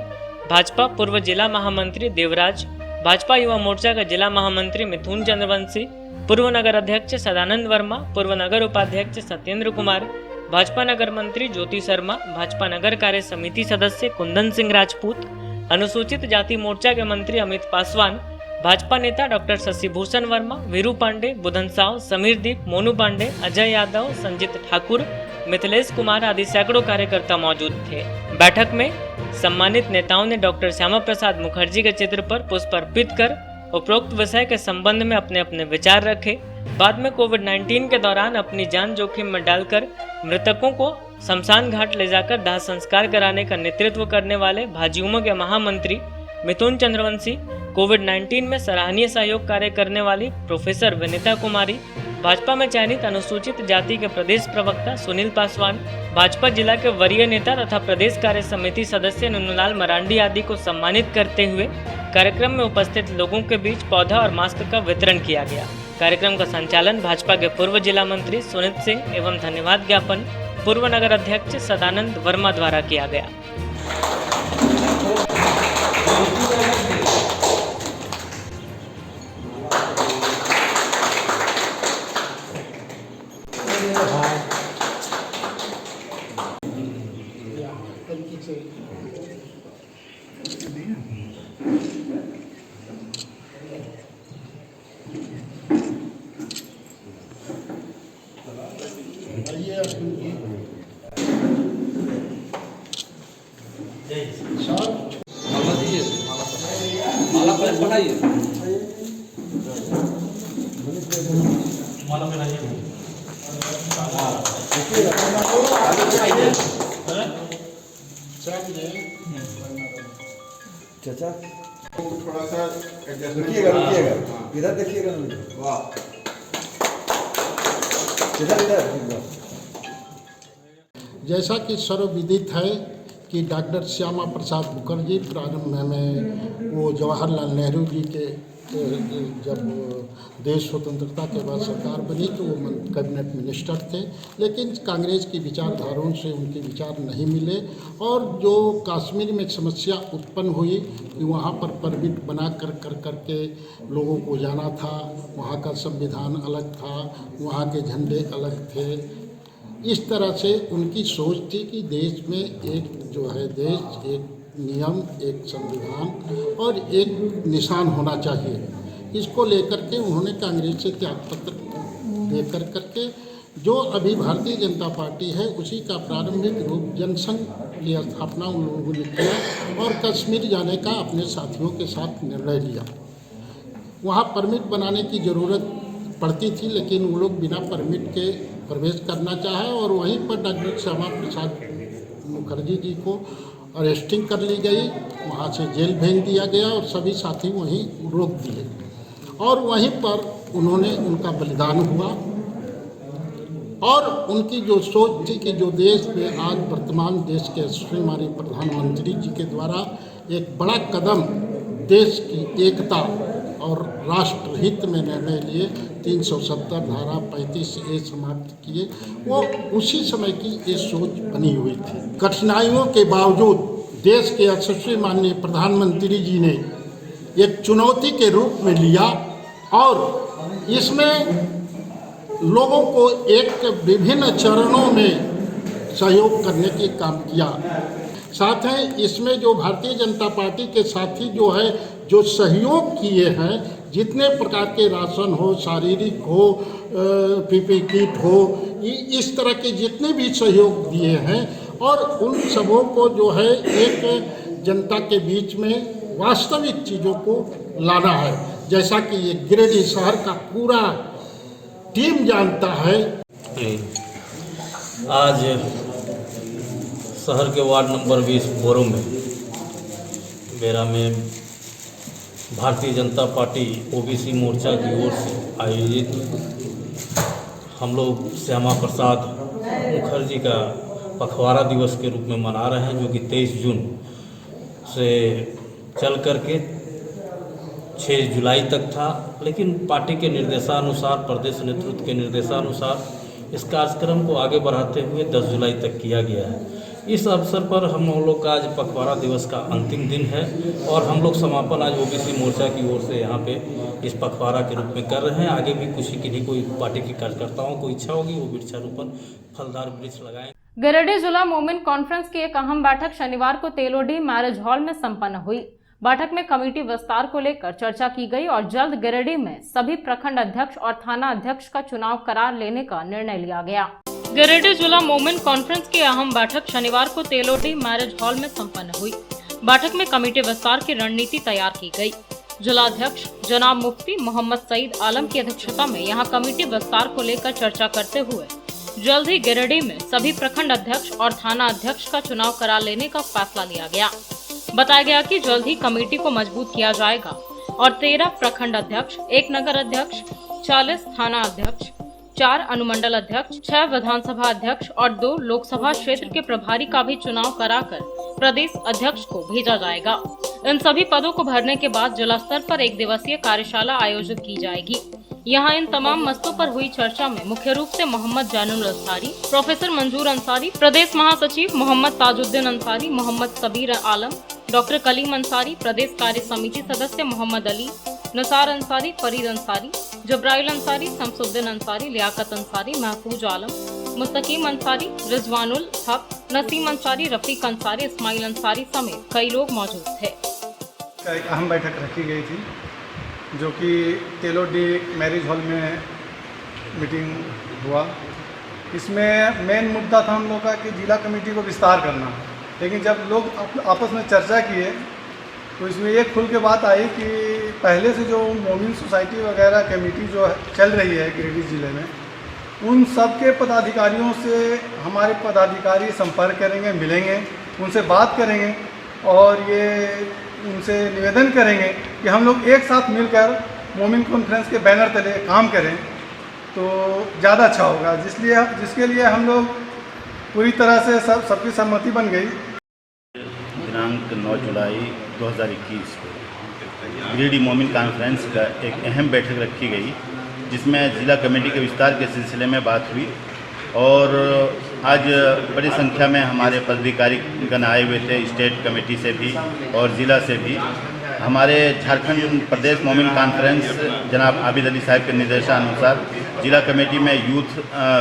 [SPEAKER 2] भाजपा पूर्व जिला महामंत्री देवराज, भाजपा युवा मोर्चा का जिला महामंत्री मिथुन चंद्रवंशी, पूर्व नगर अध्यक्ष सदानंद वर्मा, पूर्व नगर उपाध्यक्ष सत्येंद्र कुमार, भाजपा नगर मंत्री ज्योति शर्मा, भाजपा नगर कार्य समिति सदस्य कुंदन सिंह राजपूत, अनुसूचित जाति मोर्चा के मंत्री अमित पासवान, भाजपा नेता डॉक्टर शशिभूषण वर्मा, वीरू पांडे, बुधन साव, समीर दीप, मोनू पांडे, अजय यादव, संजीत ठाकुर, मिथिलेश कुमार आदि सैकड़ों कार्यकर्ता मौजूद थे। बैठक में सम्मानित नेताओं ने डॉक्टर श्यामा प्रसाद मुखर्जी के चित्र पर पुष्प अर्पित कर उपरोक्त विषय के संबंध में अपने अपने विचार रखे। बाद में कोविड-19 के दौरान अपनी जान जोखिम में डालकर मृतकों को शमशान घाट ले जाकर दाह संस्कार कराने का नेतृत्व करने वाले भाजयुमो के महामंत्री मिथुन चंद्रवंशी, कोविड-19 में सराहनीय सहयोग कार्य करने वाली प्रोफेसर विनीता कुमारी, भाजपा में चयनित अनुसूचित जाति के प्रदेश प्रवक्ता सुनील पासवान, भाजपा जिला के वरीय नेता तथा प्रदेश कार्य समिति सदस्य नुनूलाल मरांडी आदि को सम्मानित करते हुए कार्यक्रम में उपस्थित लोगों के बीच पौधा और मास्क का वितरण किया गया। कार्यक्रम का संचालन भाजपा के पूर्व जिला मंत्री सुनीत सिंह एवं धन्यवाद ज्ञापन पूर्व नगर अध्यक्ष सदानंद वर्मा द्वारा किया गया।
[SPEAKER 8] चाचा थोड़ा सा रुकिएगा इधर देखिएगा। वाह इधर
[SPEAKER 12] जैसा कि सर्वविदित है कि डॉक्टर श्यामा प्रसाद मुखर्जी प्रारंभ में वो जवाहरलाल नेहरू जी के जब देश स्वतंत्रता के बाद सरकार बनी तो वो कैबिनेट मिनिस्टर थे, लेकिन कांग्रेस की विचारधाराओं से उनके विचार नहीं मिले और जो कश्मीर में एक समस्या उत्पन्न हुई कि वहाँ पर परमिट बना करके लोगों को जाना था, वहाँ का संविधान अलग था, वहाँ के झंडे अलग थे। इस तरह से उनकी सोच थी कि देश में एक जो है देश एक नियम, एक संविधान और एक निशान होना चाहिए। इसको लेकर के उन्होंने कांग्रेस से त्यागपत्र देकर करके जो अभी भारतीय जनता पार्टी है उसी का प्रारंभिक रूप जनसंघ की स्थापना उन लोगों ने किया और कश्मीर जाने का अपने साथियों के साथ निर्णय लिया। वहाँ परमिट बनाने की ज़रूरत पड़ती थी, लेकिन वो लोग बिना परमिट के प्रवेश करना चाहे और वहीं पर डॉक्टर श्यामा प्रसाद मुखर्जी जी को अरेस्टिंग कर ली गई, वहाँ से जेल भेज दिया गया और सभी साथी वहीं रोक दिए और वहीं पर उन्होंने उनका बलिदान हुआ। और उनकी जो सोच थी कि जो देश में आज वर्तमान देश के यशस्वी हमारे प्रधानमंत्री जी के द्वारा एक बड़ा कदम देश की एकता और राष्ट्रहित में निर्णय लिए 370 धारा 35A समाप्त किए, वो उसी समय की ये सोच बनी हुई थी। कठिनाइयों के बावजूद देश के यशस्वी माननीय प्रधानमंत्री जी ने एक चुनौती के रूप में लिया और इसमें लोगों को एक विभिन्न चरणों में सहयोग करने के काम किया। साथ ही इसमें जो भारतीय जनता पार्टी के साथी जो है जो सहयोग किए हैं, जितने प्रकार के राशन हो, शारीरिक हो, पीपी किट हो, इस तरह के जितने भी सहयोग दिए हैं और उन सबों को जो है एक जनता के बीच में वास्तविक चीज़ों को लाना है, जैसा कि ये गिरिडीह शहर का पूरा टीम जानता है।
[SPEAKER 13] आज शहर के वार्ड नंबर 20 बोरो में बेरा में भारतीय जनता पार्टी ओबीसी मोर्चा की ओर से आयोजित हम लोग श्यामा प्रसाद मुखर्जी का पखवाड़ा दिवस के रूप में मना रहे हैं, जो कि 23 जून से चल करके 6 जुलाई तक था। लेकिन पार्टी के निर्देशानुसार, प्रदेश नेतृत्व के निर्देशानुसार इस कार्यक्रम को आगे बढ़ाते हुए 10 जुलाई तक किया गया है। इस अवसर पर हम लोग का आज पखवाड़ा दिवस का अंतिम दिन है और हम लोग समापन आज ओबीसी मोर्चा की ओर से यहाँ पे इस पखवाड़ा के रूप में कर रहे हैं। आगे भी किन्हीं कोई पार्टी के कार्यकर्ताओं को इच्छा होगी वो वृक्षारोपण फलदार वृक्ष लगाएं।
[SPEAKER 1] गिरिडीह जिला मोमिन कॉन्फ्रेंस की एक अहम बैठक शनिवार को तेलोडीह मैरिज हॉल में संपन्न हुई। बैठक में कमेटी विस्तार को लेकर चर्चा की गई और जल्द गिरिडीह में सभी प्रखंड अध्यक्ष और थाना अध्यक्ष का चुनाव करा लेने का निर्णय लिया गया। गिरिडीह जिला मोमिन कॉन्फ्रेंस की अहम बैठक शनिवार को तेलोडीह मैरिज हॉल में संपन्न हुई। बैठक में कमेटी विस्तार की रणनीति तैयार की गई। जिलाध्यक्ष जनाब मुफ्ती मोहम्मद सईद आलम की अध्यक्षता में यहां कमेटी विस्तार को लेकर चर्चा करते हुए जल्द ही गिरिडीह में सभी प्रखंड अध्यक्ष और थाना अध्यक्ष का चुनाव करा लेने का फैसला लिया गया। बताया गया कि जल्द ही कमेटी को मजबूत किया जाएगा और 13 प्रखंड अध्यक्ष, 1 नगर अध्यक्ष, 40 थाना अध्यक्ष, 4 अनुमंडल अध्यक्ष, 6 विधानसभा अध्यक्ष और 2 लोकसभा क्षेत्र के प्रभारी का भी चुनाव कराकर प्रदेश अध्यक्ष को भेजा जाएगा। इन सभी पदों को भरने के बाद जिला स्तर पर 1 दिवसीय कार्यशाला आयोजित की जाएगी। यहाँ इन तमाम मसलों पर हुई चर्चा में मुख्य रूप से मोहम्मद जानूल अंसारी, प्रोफेसर मंजूर अंसारी, प्रदेश महासचिव मोहम्मद ताजुद्दीन अंसारी, मोहम्मद सबीर आलम, डॉक्टर कलीम अंसारी, प्रदेश कार्य समिति सदस्य मोहम्मद अली, निसार अंसारी, फरीद अंसारी, जब्राइल अंसारी, शमसुद्दीन अंसारी, लियाकत अंसारी, महफूज आलम, मुस्तकीम अंसारी, रिजवानुल हक, नसीम अंसारी, रफीक अंसारी, इस्माइल अंसारी समेत कई लोग मौजूद थे।
[SPEAKER 14] एक अहम बैठक रखी गई थी जो कि तेलोडीह मैरिज हॉल में मीटिंग हुआ। इसमें मेन मुद्दा था हम लोग का कि जिला कमेटी को विस्तार करना, लेकिन जब लोग आपस में चर्चा किए तो इसमें ये खुल के बात आई कि पहले से जो मोमिन सोसाइटी वगैरह कमेटी जो चल रही है गिरिडीह ज़िले में, उन सब के पदाधिकारियों से हमारे पदाधिकारी संपर्क करेंगे, मिलेंगे, उनसे बात करेंगे और ये उनसे निवेदन करेंगे कि हम लोग एक साथ मिलकर मोमिन कॉन्फ्रेंस के बैनर तले काम करें तो ज़्यादा अच्छा होगा, जिसके लिए हम लोग पूरी तरह से सबकी सहमति बन गई।
[SPEAKER 15] दिनांक 9 जुलाई 2021 को गिरिडीह मोमिन कॉन्फ्रेंस का एक अहम बैठक रखी गई, जिसमें जिला कमेटी के विस्तार के सिलसिले में बात हुई और आज बड़ी संख्या में हमारे पदाधिकारीगण आए हुए थे, स्टेट कमेटी से भी और ज़िला से भी। हमारे झारखंड प्रदेश मोमिन कॉन्फ्रेंस जनाब आबिद अली साहब के निर्देशानुसार जिला कमेटी में यूथ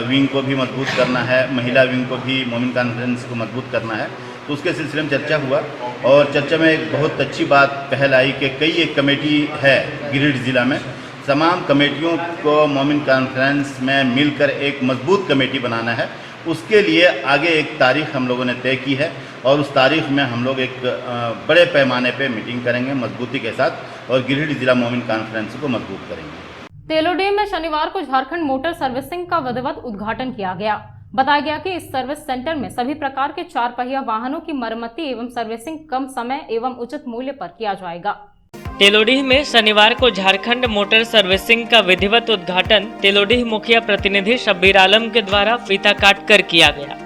[SPEAKER 15] विंग को भी मजबूत करना है, महिला विंग को भी मोमिन कॉन्फ्रेंस को मजबूत करना है, तो उसके सिलसिले में चर्चा हुआ और चर्चा में एक बहुत अच्छी बात पहल आई कि कई एक कमेटी है गिरिडीह ज़िला में, तमाम कमेटियों को मोमिन कॉन्फ्रेंस में मिलकर एक मजबूत कमेटी बनाना है। उसके लिए आगे एक तारीख हम लोगों ने तय की है और उस तारीख में हम लोग एक बड़े पैमाने पे मीटिंग करेंगे मजबूती के साथ और गिरिडीह जिला मोमिन कॉन्फ्रेंस को मजबूत करेंगे।
[SPEAKER 1] तेलोडीह में शनिवार को झारखंड मोटर सर्विसिंग का विधिवत उद्घाटन किया गया। बताया गया कि इस सर्विस सेंटर में सभी प्रकार के 4 पहिया वाहनों की मरम्मती एवं सर्विसिंग कम समय एवं उचित मूल्य पर किया जाएगा।
[SPEAKER 2] तेलोडीह में शनिवार को झारखंड मोटर सर्विसिंग का विधिवत उद्घाटन तेलोडीह मुखिया प्रतिनिधि शब्बीर आलम के द्वारा फीता काटकर किया गया।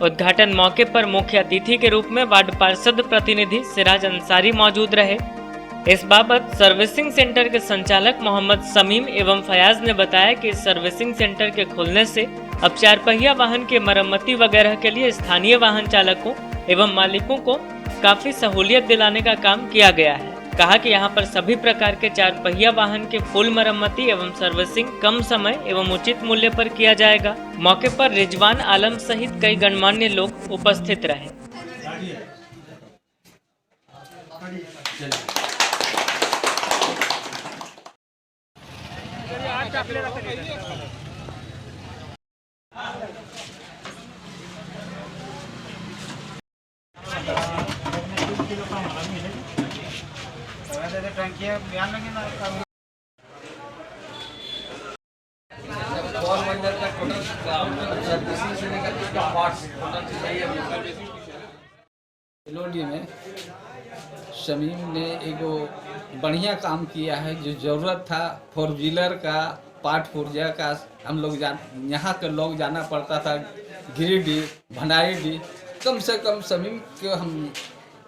[SPEAKER 2] उद्घाटन मौके पर मुख्य अतिथि के रूप में वार्ड पार्षद प्रतिनिधि सिराज अंसारी मौजूद रहे। इस बाबत सर्विसिंग सेंटर के संचालक मोहम्मद समीम एवं फयाज ने बताया कि इस सर्विसिंग सेंटर के खुलने से अब 4 पहिया वाहन के मरम्मती वगैरह के लिए स्थानीय वाहन चालकों एवं मालिकों को काफी सहूलियत दिलाने का काम किया गया है। कहा कि यहां पर सभी प्रकार के 4 पहिया वाहन के फुल मरम्मती एवं सर्विसिंग कम समय एवं उचित मूल्य पर किया जाएगा। मौके पर रिजवान आलम सहित कई गणमान्य लोग उपस्थित रहे।
[SPEAKER 16] तिलोड़ी में शमीम ने एक बढ़िया काम किया है। जो ज़रूरत था 4 व्हीलर का पार्ट पुर्जा का, हम लोग यहाँ के लोग जाना पड़ता था गिरिडीह भंडारीडीह। कम से कम शमीम के हम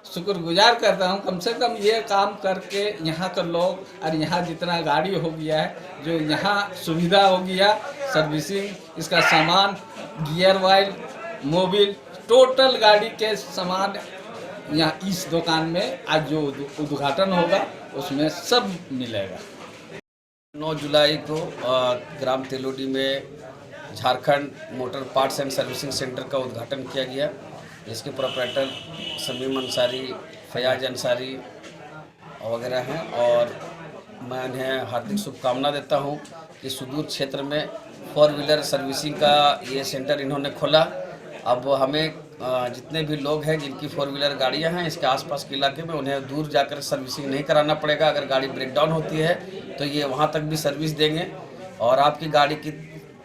[SPEAKER 16] शुक्रगुजार करता हूँ। कम से कम ये काम करके यहाँ के लोग और यहाँ जितना गाड़ी हो गया है, जो यहाँ सुविधा हो गया, सर्विसिंग, इसका सामान, गियर ऑयल, मोबिल, टोटल गाड़ी के सामान यहाँ इस दुकान में आज जो उद्घाटन होगा उसमें सब मिलेगा।
[SPEAKER 17] 9 जुलाई को ग्राम तेलोडी में Jharkhand motor parts and servicing centre का उद्घाटन किया गया। इसके प्रोपराइटर समीम अंसारी, फयाज अंसारी वगैरह हैं और मैं इन्हें हार्दिक शुभकामना देता हूं कि सुदूर क्षेत्र में 4 व्हीलर सर्विसिंग का ये सेंटर इन्होंने खोला। अब हमें जितने भी लोग हैं जिनकी 4 व्हीलर गाड़ियां हैं इसके आसपास के इलाके में, उन्हें दूर जाकर सर्विसिंग नहीं कराना पड़ेगा। अगर गाड़ी ब्रेक डाउन होती है तो ये वहां तक भी सर्विस देंगे और आपकी गाड़ी की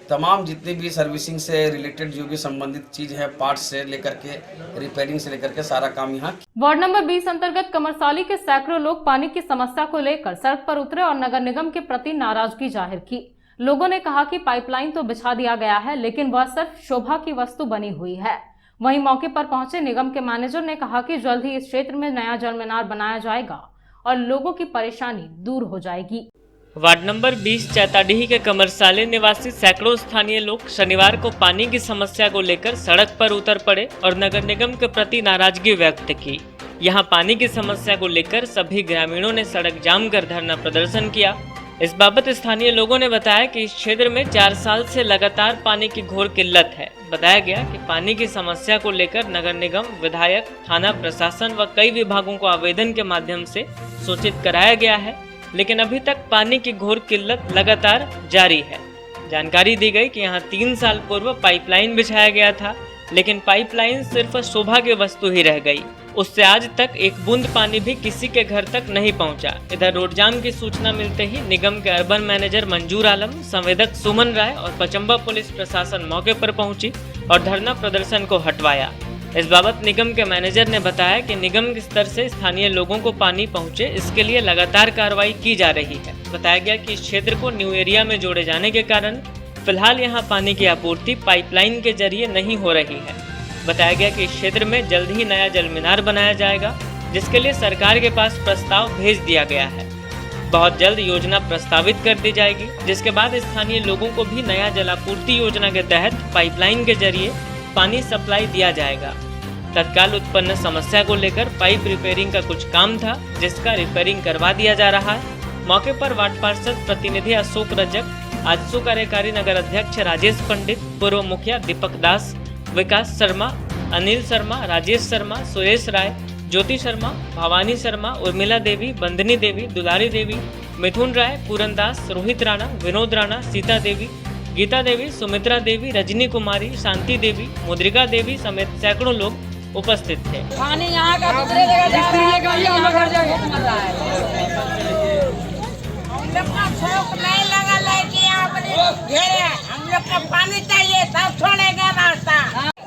[SPEAKER 17] तमाम जितनी भी सर्विसिंग से रिलेटेड जो भी संबंधित चीज है, पार्ट्स से लेकर के रिपेयरिंग से लेकर के सारा काम यहाँ।
[SPEAKER 1] वार्ड नंबर 20 अंतर्गत कमरसाली के सैकड़ों लोग पानी की समस्या को लेकर सड़क पर उतरे और नगर निगम के प्रति नाराजगी जाहिर की। लोगों ने कहा कि पाइपलाइन तो बिछा दिया गया है लेकिन वह सिर्फ शोभा की वस्तु बनी हुई है। वहीं मौके पर पहुंचे निगम के मैनेजर ने कहा कि जल्द ही इस क्षेत्र में नया जल मीनार बनाया जाएगा और लोगों की परेशानी दूर हो जाएगी।
[SPEAKER 2] वार्ड नंबर 20 चैताडीह के कमरसाले निवासी सैकड़ों स्थानीय लोग शनिवार को पानी की समस्या को लेकर सड़क पर उतर पड़े और नगर निगम के प्रति नाराजगी व्यक्त की। यहां पानी की समस्या को लेकर सभी ग्रामीणों ने सड़क जाम कर धरना प्रदर्शन किया। इस बाबत स्थानीय लोगों ने बताया कि इस क्षेत्र में 4 साल से लगातार पानी की घोर किल्लत है। बताया गया कि पानी की समस्या को लेकर नगर निगम, विधायक, थाना प्रशासन व कई विभागों को आवेदन के माध्यम से सूचित कराया गया है, लेकिन अभी तक पानी की घोर किल्लत लगातार जारी है। जानकारी दी गई कि यहाँ 3 साल पूर्व पाइपलाइन बिछाया गया था, लेकिन पाइपलाइन सिर्फ शोभा की वस्तु ही रह गई। उससे आज तक एक बूंद पानी भी किसी के घर तक नहीं पहुंचा। इधर रोड जाम की सूचना मिलते ही निगम के अर्बन मैनेजर मंजूर आलम, संवेदक सुमन राय और पचम्बा पुलिस प्रशासन मौके पर पहुंची और धरना प्रदर्शन को हटवाया। इस बाबत निगम के मैनेजर ने बताया कि निगम के स्तर से स्थानीय लोगों को पानी पहुंचे, इसके लिए लगातार कार्रवाई की जा रही है। बताया गया कि इस क्षेत्र को न्यू एरिया में जोड़े जाने के कारण फिलहाल यहां पानी की आपूर्ति पाइपलाइन के जरिए नहीं हो रही है। बताया गया कि इस क्षेत्र में जल्द ही नया जल मीनार बनाया जाएगा, जिसके लिए सरकार के पास प्रस्ताव भेज दिया गया है। बहुत जल्द योजना प्रस्तावित कर दी जाएगी, जिसके बाद स्थानीय लोगों को भी नया जलापूर्ति योजना के तहत पाइपलाइन के जरिए पानी सप्लाई दिया जाएगा। तत्काल उत्पन्न समस्या को लेकर पाइप रिपेयरिंग का कुछ काम था, जिसका रिपेयरिंग करवा दिया जा रहा है। मौके पर वार्ड पार्षद प्रतिनिधि अशोक रजक, आजसू कार्यकारी नगर अध्यक्ष राजेश पंडित, पूर्व मुखिया दीपक दास, विकास शर्मा, अनिल शर्मा, राजेश शर्मा, सुरेश राय, ज्योति शर्मा, भवानी शर्मा, उर्मिला देवी, बंदनी देवी, दुलारी देवी, मिथुन राय, पूरन दास, रोहित राणा, विनोद राणा, सीता देवी, गीता देवी, सुमित्रा देवी, रजनी कुमारी, शांति देवी, मुद्रिका देवी समेत सैकड़ों लोग उपस्थित थे।
[SPEAKER 7] पानी यहाँ का दूसरे जगह जा रहा है, यहाँ घर जाके मर रहा है। हम लोग का शौक नहीं लगा कि यहाँ पर घेरे, हम लोग का पानी चाहिए तब छोड़ेगा रास्ता।
[SPEAKER 12] है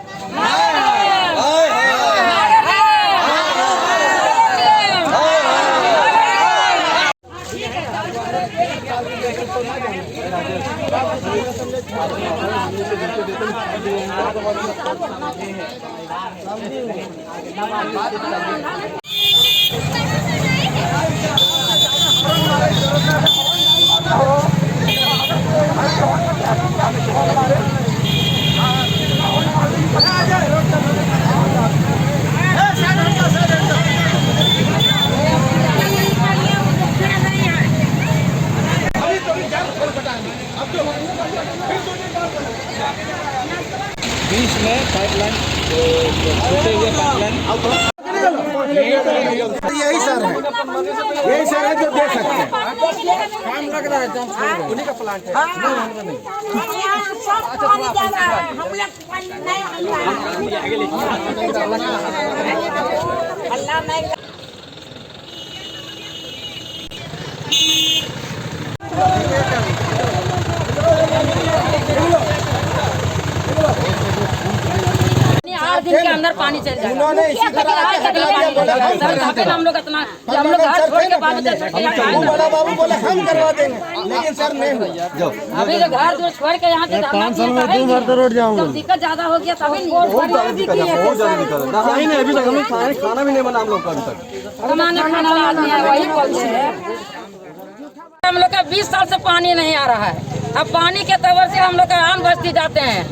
[SPEAKER 6] टूटे हुए पाइपलाइन
[SPEAKER 12] यही सर है जो दे सकते हैं। काम लग रहा है उन्हीं का प्लांट है।
[SPEAKER 7] आठ दिन के अंदर पानी चल जाएगा। हम लोग इतना हम लोग घर छोड़ के बाद
[SPEAKER 12] बड़ा बाबू बोले हम करवा देंगे, लेकिन सर नहीं हुआ।
[SPEAKER 7] अभी जो घर जो छोड़ के यहाँ से 5 साल में 2 बार तो रोड जाऊंगा। दिक्कत ज्यादा हो गया तभी
[SPEAKER 6] नहीं अभी तक हम लोग खाना भी नहीं बना हम लोग का अभी तक।
[SPEAKER 7] खाना आदमी है वही कल है। हम लोग का 20 साल से पानी नहीं आ रहा है। अब पानी के तवर से हम लोग का आम बस्ती जाते हैं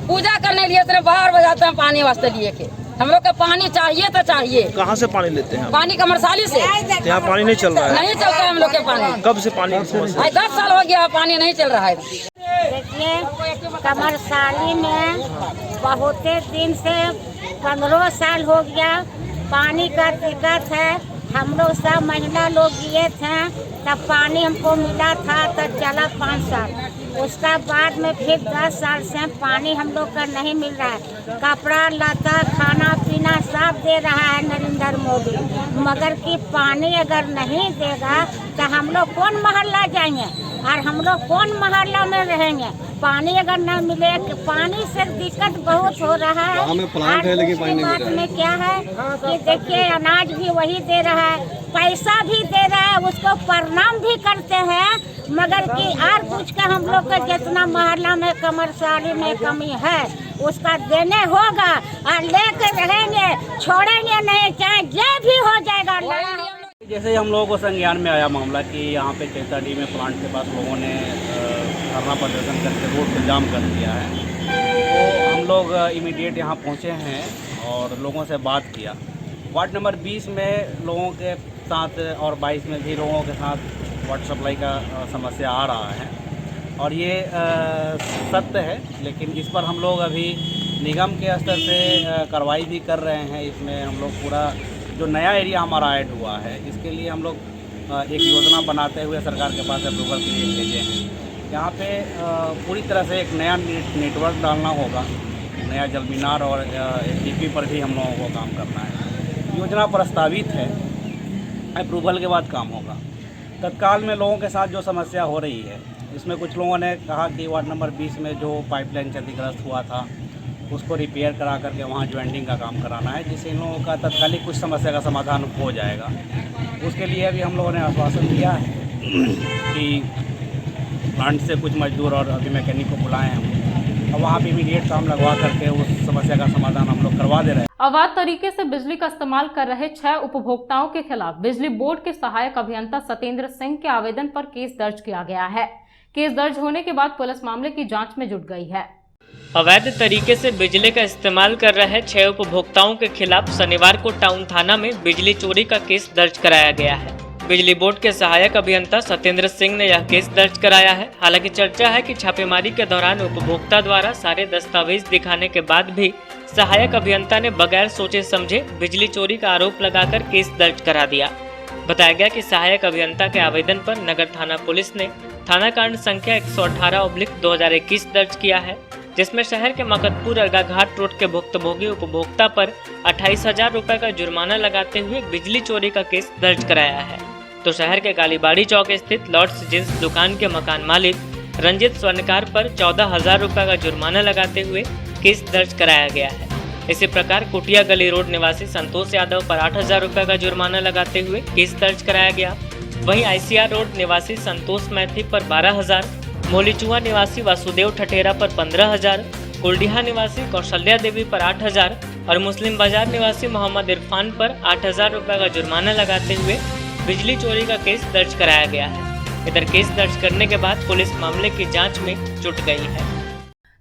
[SPEAKER 7] पूजा करने लिए, इतने बाहर बजाते हैं पानी वास्ते लिए के। हम लोग का पानी चाहिए तो चाहिए।
[SPEAKER 6] कहाँ से पानी लेते हैं?
[SPEAKER 7] पानी कमरसाली से।
[SPEAKER 6] यहाँ पानी नहीं चल रहा है?
[SPEAKER 7] नहीं चलता है हम लोग के पानी।
[SPEAKER 6] कब से पानी?
[SPEAKER 7] 10 साल हो गया पानी नहीं चल रहा है।
[SPEAKER 18] देखिए कमरसाली में बहुत दिन से 15 साल हो गया पानी का दिक्कत है। हम लोग सब महिला लोग गए थे तब पानी हमको मिला था, तब चला 5 साल। उसका बाद में फिर 10 साल से पानी हम लोग का नहीं मिल रहा है। कपड़ा लता खाना पीना सब दे रहा है नरेंद्र मोदी, मगर कि पानी अगर नहीं देगा तो हम लोग कौन मोहल्ला जाएंगे और हम लोग कौन मोहल्ला में रहेंगे? पानी अगर न मिले, पानी से दिक्कत बहुत हो रहा है।
[SPEAKER 6] प्लांट है लेकिन पानी नहीं
[SPEAKER 18] बात में क्या है कि देखिए अनाज भी वही दे रहा है, पैसा भी दे रहा है, उसको प्रणाम भी करते हैं, मगर कि और कुछ का हम लोग का जितना मोहल्ला में कमरसाली में कमी है उसका देने होगा और लेकर रहेंगे, छोड़ेंगे नहीं, चाहे जो भी हो जाएगा।
[SPEAKER 13] जैसे हम लोगों को संज्ञान में आया मामला कि यहाँ पे चैताडी में प्लांट के पास लोगों ने धरना प्रदर्शन करके रोड को जाम कर दिया है, तो हम लोग इमीडिएट यहाँ पहुँचे हैं और लोगों से बात किया। वार्ड नंबर 20 में लोगों के साथ और 22 में भी लोगों के साथ वाटर सप्लाई का समस्या आ रहा है और ये सत्य है, लेकिन इस पर हम लोग अभी निगम के स्तर से कार्रवाई भी कर रहे हैं। इसमें हम लोग पूरा जो नया एरिया हमारा ऐड हुआ है इसके लिए हम लोग एक योजना बनाते हुए सरकार के पास अप्रूवल के लिए भेजे हैं। यहाँ पे पूरी तरह से एक नया नेटवर्क डालना होगा, नया जल मीनार और एसडीपी पर भी हम लोगों को काम करना है। योजना प्रस्तावित है, अप्रूवल के बाद काम होगा। तत्काल में लोगों के साथ जो समस्या हो रही है इसमें कुछ लोगों ने कहा कि वार्ड नंबर 20 में जो पाइपलाइन क्षतिग्रस्त हुआ था उसको रिपेयर करा करके वहाँ ज्वाइंटिंग का काम कराना है, जिससे इन लोगों का तत्कालिक कुछ समस्या का समाधान हो जाएगा। उसके लिए अभी हम लोगों ने आश्वासन दिया है कि प्लांट से कुछ मजदूर और अभी मैकेनिक को बुलाए हैं और वहाँ पे इमीडिएट काम लगवा करके उस समस्या का समाधान हम लोग करवा दे रहे हैं।
[SPEAKER 1] अवैध तरीके से बिजली का इस्तेमाल कर रहे 6 उपभोक्ताओं के खिलाफ बिजली बोर्ड के सहायक अभियंता सत्येंद्र सिंह के आवेदन पर केस दर्ज किया गया है। केस दर्ज होने के बाद पुलिस मामले की जांच में जुट गई है।
[SPEAKER 2] अवैध तरीके से बिजली का इस्तेमाल कर रहे 6 उपभोक्ताओं के खिलाफ शनिवार को टाउन थाना में बिजली चोरी का केस दर्ज कराया गया है। बिजली बोर्ड के सहायक अभियंता सत्येंद्र सिंह ने यह केस दर्ज कराया है। हालांकि चर्चा है कि छापेमारी के दौरान उपभोक्ता द्वारा सारे दस्तावेज दिखाने के बाद भी सहायक अभियंता ने बगैर सोचे समझे बिजली चोरी का आरोप लगाकर केस दर्ज करा दिया। बताया गया कि सहायक अभियंता के आवेदन पर नगर थाना पुलिस ने थाना कांड संख्या 118/2021 दर्ज किया है, जिसमें शहर के मकतपुर अर्गा घाट रोड के भुक्तभोगी उपभोक्ता पर 28,000 रुपए का जुर्माना लगाते हुए बिजली चोरी का केस दर्ज कराया है। तो शहर के कालीबाड़ी चौक स्थित लॉर्ड्स जींस दुकान के मकान मालिक रंजित स्वर्णकार पर 14,000 रुपए का जुर्माना लगाते हुए केस दर्ज कराया गया है। इसी प्रकार कुटिया गली रोड निवासी संतोष यादव पर 8,000 रुपए का जुर्माना लगाते हुए केस दर्ज कराया गया। वहीं ICR रोड निवासी संतोष मैथी पर 12,000, मोलीचुआ निवासी वासुदेव ठठेरा पर 15,000, कुलडीहा निवासी कौशल्या देवी पर 8,000 और मुस्लिम बाजार निवासी मोहम्मद इरफान पर 8,000 रुपए का जुर्माना लगाते हुए बिजली चोरी का केस दर्ज कराया गया है। इधर केस दर्ज करने के बाद पुलिस मामले की जांच में जुट गई है।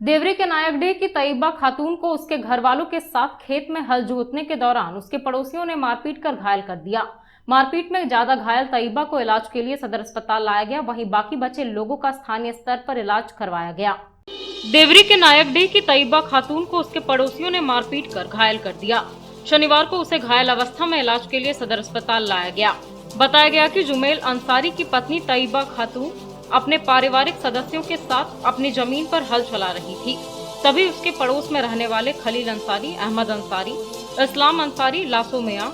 [SPEAKER 1] देवरी के नायकडीह की तैयबा खातून को उसके घर वालों के साथ खेत में हल जोतने के दौरान उसके पड़ोसियों ने मारपीट कर घायल कर दिया। मारपीट में ज्यादा घायल तैयबा को इलाज के लिए सदर अस्पताल लाया गया, वहीं बाकी बचे लोगों का स्थानीय स्तर पर इलाज करवाया गया। देवरी के नायकडीह की तैयबा खातून को उसके पड़ोसियों ने मारपीट कर घायल कर दिया। शनिवार को उसे घायल अवस्था में इलाज के लिए सदर अस्पताल लाया गया। बताया गया कि जुमेल अंसारी की पत्नी तैयबा खातून अपने पारिवारिक सदस्यों के साथ अपनी जमीन पर हल चला रही थी। तभी उसके पड़ोस में रहने वाले खलील अंसारी, अहमद अंसारी, इस्लाम अंसारी, लासो मियां,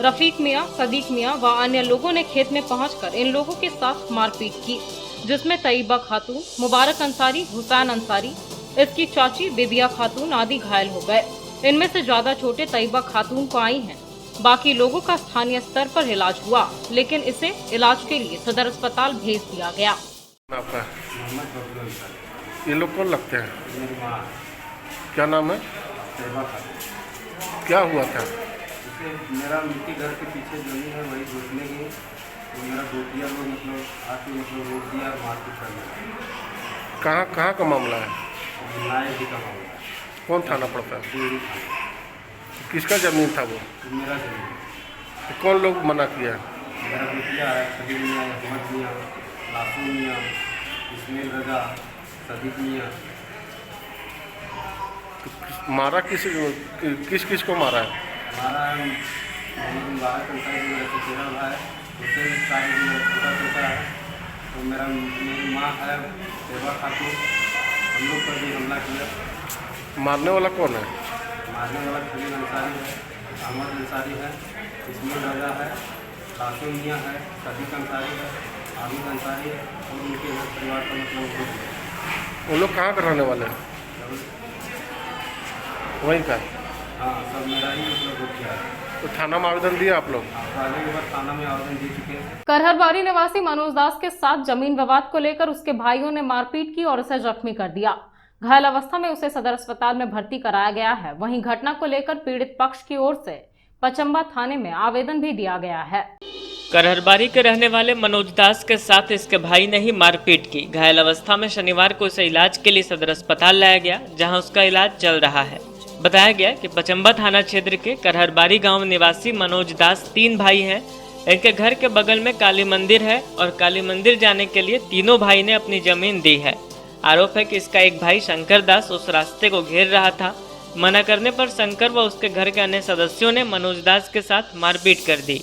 [SPEAKER 1] रफीक मियां, सदीक मियां व अन्य लोगों ने खेत में पहुंचकर इन लोगों के साथ मारपीट की, जिसमें तैयबा खातून, मुबारक अंसारी, हुसैन अंसारी, इसकी चाची बेबिया खातून आदि घायल हो गए। इनमें से ज्यादा चोटें तैयबा खातून को आई हैं। बाकी लोगों का स्थानीय स्तर पर इलाज हुआ, लेकिन इसे इलाज के लिए सदर अस्पताल भेज दिया गया।
[SPEAKER 19] ये लोग कौन लगते हैं? क्या नाम है? क्या हुआ था?
[SPEAKER 6] मेरा मिट्टी घर के पीछे जमीन है, वही घुसने की तो मेरा दोतिया लोग मतलब आके मतलब रोक दिया और मारपीट कर दिया।
[SPEAKER 19] कहाँ का मामला है?
[SPEAKER 6] नायकडीह का मामला है।
[SPEAKER 19] कौन थाना पड़ता है?
[SPEAKER 6] देवरी थाना।
[SPEAKER 19] किसका जमीन था वो?
[SPEAKER 6] मेरा जमीन।
[SPEAKER 19] तो कौन लोग मना किया?
[SPEAKER 6] मेरा दोतिया है, खलील मियाँ, अहमद मियाँ, लासू मियाँ, इस्माइल रजा, सदीक मियाँ।
[SPEAKER 19] मारा किस किस को मारा है?
[SPEAKER 6] हमारा मुबारक अंसारी मेरा चचेरा भाई, हुसैन अंसारी मेरा छोटा बेटा है, तो मेरी माँ है तैयबा खातून, हम लोग पर भी हमला किया।
[SPEAKER 19] मारने वाला कौन है?
[SPEAKER 6] मारने वाला खलील अंसारी है, अहमद अंसारी है, इस्माइल रजा है, लासू मियाँ है, सदीक अंसारी है, आबिद अंसारी है और उनके घर परिवार का मतलब ग्रुप है।
[SPEAKER 19] वो लोग कहाँ के रहने वाले हैं? वहीं का?
[SPEAKER 6] हाँ, सब मेरा ही मतलब ग्रुप किया है।
[SPEAKER 19] तो थाना में आवेदन दिया आप लोग?
[SPEAKER 6] थाना में आवेदन दे चुके हैं।
[SPEAKER 1] करहरबारी निवासी मनोज दास के साथ जमीन विवाद को लेकर उसके भाइयों ने मारपीट की और उसे जख्मी कर दिया। घायल अवस्था में उसे सदर अस्पताल में भर्ती कराया गया है। वहीं घटना को लेकर पीड़ित पक्ष की ओर से पचम्बा थाने में आवेदन भी दिया गया है।
[SPEAKER 2] करहरबारी के रहने वाले मनोज दास के साथ इसके भाई ने ही मारपीट की। घायल अवस्था में शनिवार को उसे इलाज के लिए सदर अस्पताल लाया गया, जहां उसका इलाज चल रहा है। बताया गया कि पचम्बा थाना क्षेत्र के करहरबारी गांव निवासी मनोज दास 3 भाई हैं। इनके घर के बगल में काली मंदिर है और काली मंदिर जाने के लिए तीनों भाई ने अपनी जमीन दी है। आरोप है कि इसका एक भाई शंकर दास उस रास्ते को घेर रहा था। मना करने पर शंकर व उसके घर के अन्य सदस्यों ने मनोज दास के साथ मारपीट कर दी।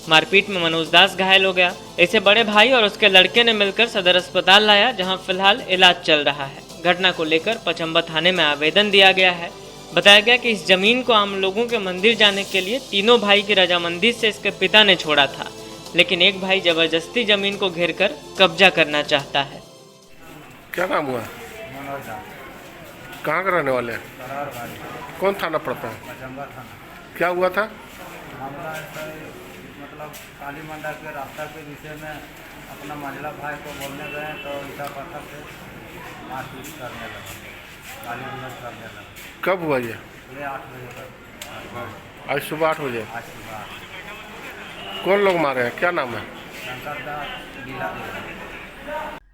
[SPEAKER 2] मारपीट में मनोज दास घायल हो गया। इसे बड़े भाई और उसके लड़के ने मिलकर सदर अस्पताल लाया, जहां फिलहाल इलाज चल रहा है। घटना को लेकर पचम्बा थाने में आवेदन दिया गया है। बताया गया कि इस जमीन को आम लोगों के मंदिर जाने के लिए तीनों भाई की रजामंदी से इसके पिता ने छोड़ा था, लेकिन एक भाई जबरदस्ती जमीन को घेरकर कब्जा करना चाहता है।
[SPEAKER 19] क्या नाम हुआ? कहाँ के रहने वाले हैं? कौन थाना पड़ता है?
[SPEAKER 6] पचम्बा थाना।
[SPEAKER 19] क्या हुआ था?
[SPEAKER 6] मामला मतलब काली मंडा के रास्ता के विषय में अपना मंझला भाई को बोलने गए तो इधर पत्थर से मारपीट करने लगा, काली मंडा करने लगा।
[SPEAKER 19] कब हुआ ये?
[SPEAKER 6] 8 बजे तक।
[SPEAKER 19] आज सुबह 8 बजे?
[SPEAKER 6] आज सुबह।
[SPEAKER 19] कौन लोग मारे हैं? क्या नाम है?
[SPEAKER 6] शंकर दास, गीला देवी।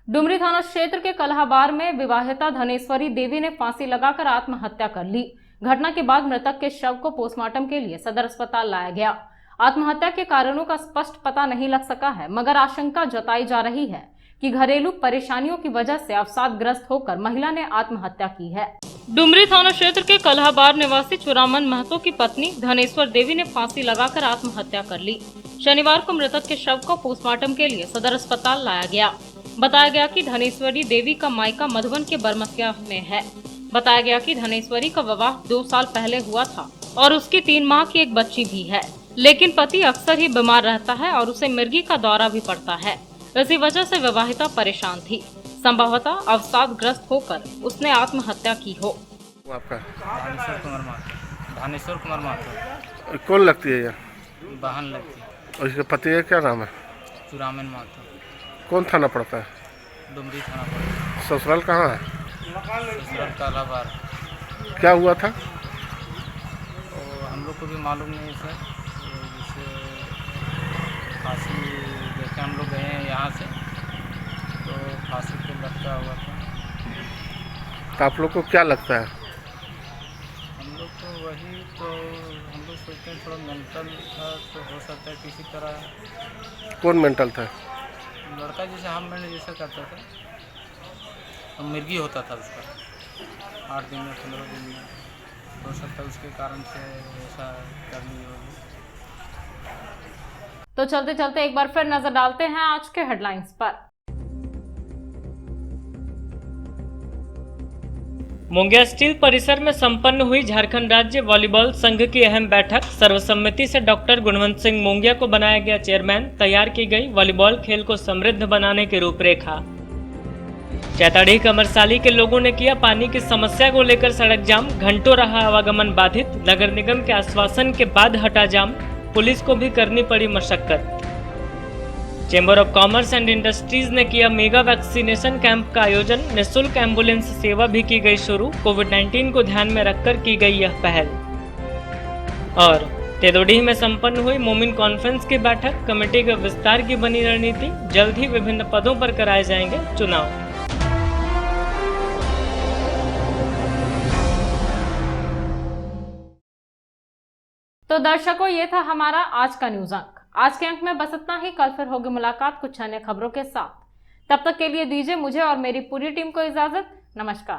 [SPEAKER 1] डुमरी थाना क्षेत्र के कलहाबार में विवाहिता धनेश्वरी देवी ने फांसी लगाकर आत्महत्या कर ली। घटना के बाद मृतक के शव को पोस्टमार्टम के लिए सदर अस्पताल लाया गया। आत्महत्या के कारणों का स्पष्ट पता नहीं लग सका है, मगर आशंका जताई जा रही है कि घरेलू परेशानियों की वजह से अवसादग्रस्त होकर महिला ने आत्महत्या की है। डुमरी थाना क्षेत्र के कलहाबार निवासी चुरामन महतो की पत्नी धनेश्वर देवी ने फांसी लगाकर आत्महत्या कर ली। शनिवार को मृतक के शव को पोस्टमार्टम के लिए सदर अस्पताल लाया गया। बताया गया कि धनेश्वरी देवी का मायका मधुबन के बरमसिया में है। बताया गया कि धनेश्वरी का विवाह 2 साल पहले हुआ था और उसकी 3 माह की एक बच्ची भी है, लेकिन पति अक्सर ही बीमार रहता है और उसे मिर्गी का दौरा भी पड़ता है। इसी वजह से विवाहिता परेशान थी। संभवतः अवसादग्रस्त होकर उसने आत्महत्या की हो।
[SPEAKER 19] आपका?
[SPEAKER 20] धानेश्वर कुमार महतो।
[SPEAKER 19] कौन लगती है ये?
[SPEAKER 20] बहन लगती है।
[SPEAKER 19] और इसके पति का क्या नाम है?
[SPEAKER 20] चुरामन महतो।
[SPEAKER 19] कौन थाना पड़ता है?
[SPEAKER 20] डुमरी थाना पड़ता है।
[SPEAKER 19] ससुराल कहाँ है?
[SPEAKER 20] ससुराल कलहाबार।
[SPEAKER 19] क्या हुआ था?
[SPEAKER 20] हम लोग को भी मालूम नहीं है सर। जैसे फांसी देखे हम लोग गए हैं यहाँ से, तो फांसी पे लटका हुआ था।
[SPEAKER 19] तो आप लोग को क्या लगता है?
[SPEAKER 20] हम लोग को वही तो हम लोग सोचते हैं थोड़ा मेंटल था, तो हो सकता है किसी तरह।
[SPEAKER 19] कौन मेंटल था?
[SPEAKER 20] लड़का जैसे हम मैंने जैसा करता था, तो मिर्गी होता था उसका। 8 दिन में 15 दिन में हो सकता है, उसके कारण से ऐसा करनी होगी।
[SPEAKER 1] तो चलते चलते एक बार फिर नजर डालते हैं आज के हेडलाइंस पर।
[SPEAKER 2] मुंगिया स्टील परिसर में संपन्न हुई झारखंड राज्य वॉलीबॉल संघ की अहम बैठक। सर्वसम्मति से डॉक्टर गुणवंत सिंह मुंगिया को बनाया गया चेयरमैन। तैयार की गई वॉलीबॉल खेल को समृद्ध बनाने की रूपरेखा। चैताडीह कमरसाली के लोगों ने किया पानी की समस्या को लेकर सड़क जाम। घंटों रहा आवागमन बाधित। नगर निगम के आश्वासन के बाद हटा जाम। पुलिस को भी करनी पड़ी मशक्कत। Chamber of commerce and industries ने किया मेगा वैक्सीनेशन कैंप का आयोजन। निःशुल्क एम्बुलेंस सेवा भी की गई शुरू। कोविड-19 को ध्यान में रखकर की गई यह पहल। और तेलोडीह में संपन्न हुई मोमिन कॉन्फ्रेंस की बैठक। कमेटी के विस्तार की बनी रणनीति। जल्द ही विभिन्न पदों पर कराए जाएंगे चुनाव।
[SPEAKER 1] तो दर्शकों, ये था हमारा आज का न्यूज अंक। आज के अंक में बस इतना ही। कल फिर होगी मुलाकात कुछ अन्य खबरों के साथ। तब तक के लिए दीजिए मुझे और मेरी पूरी टीम को इजाजत। नमस्कार।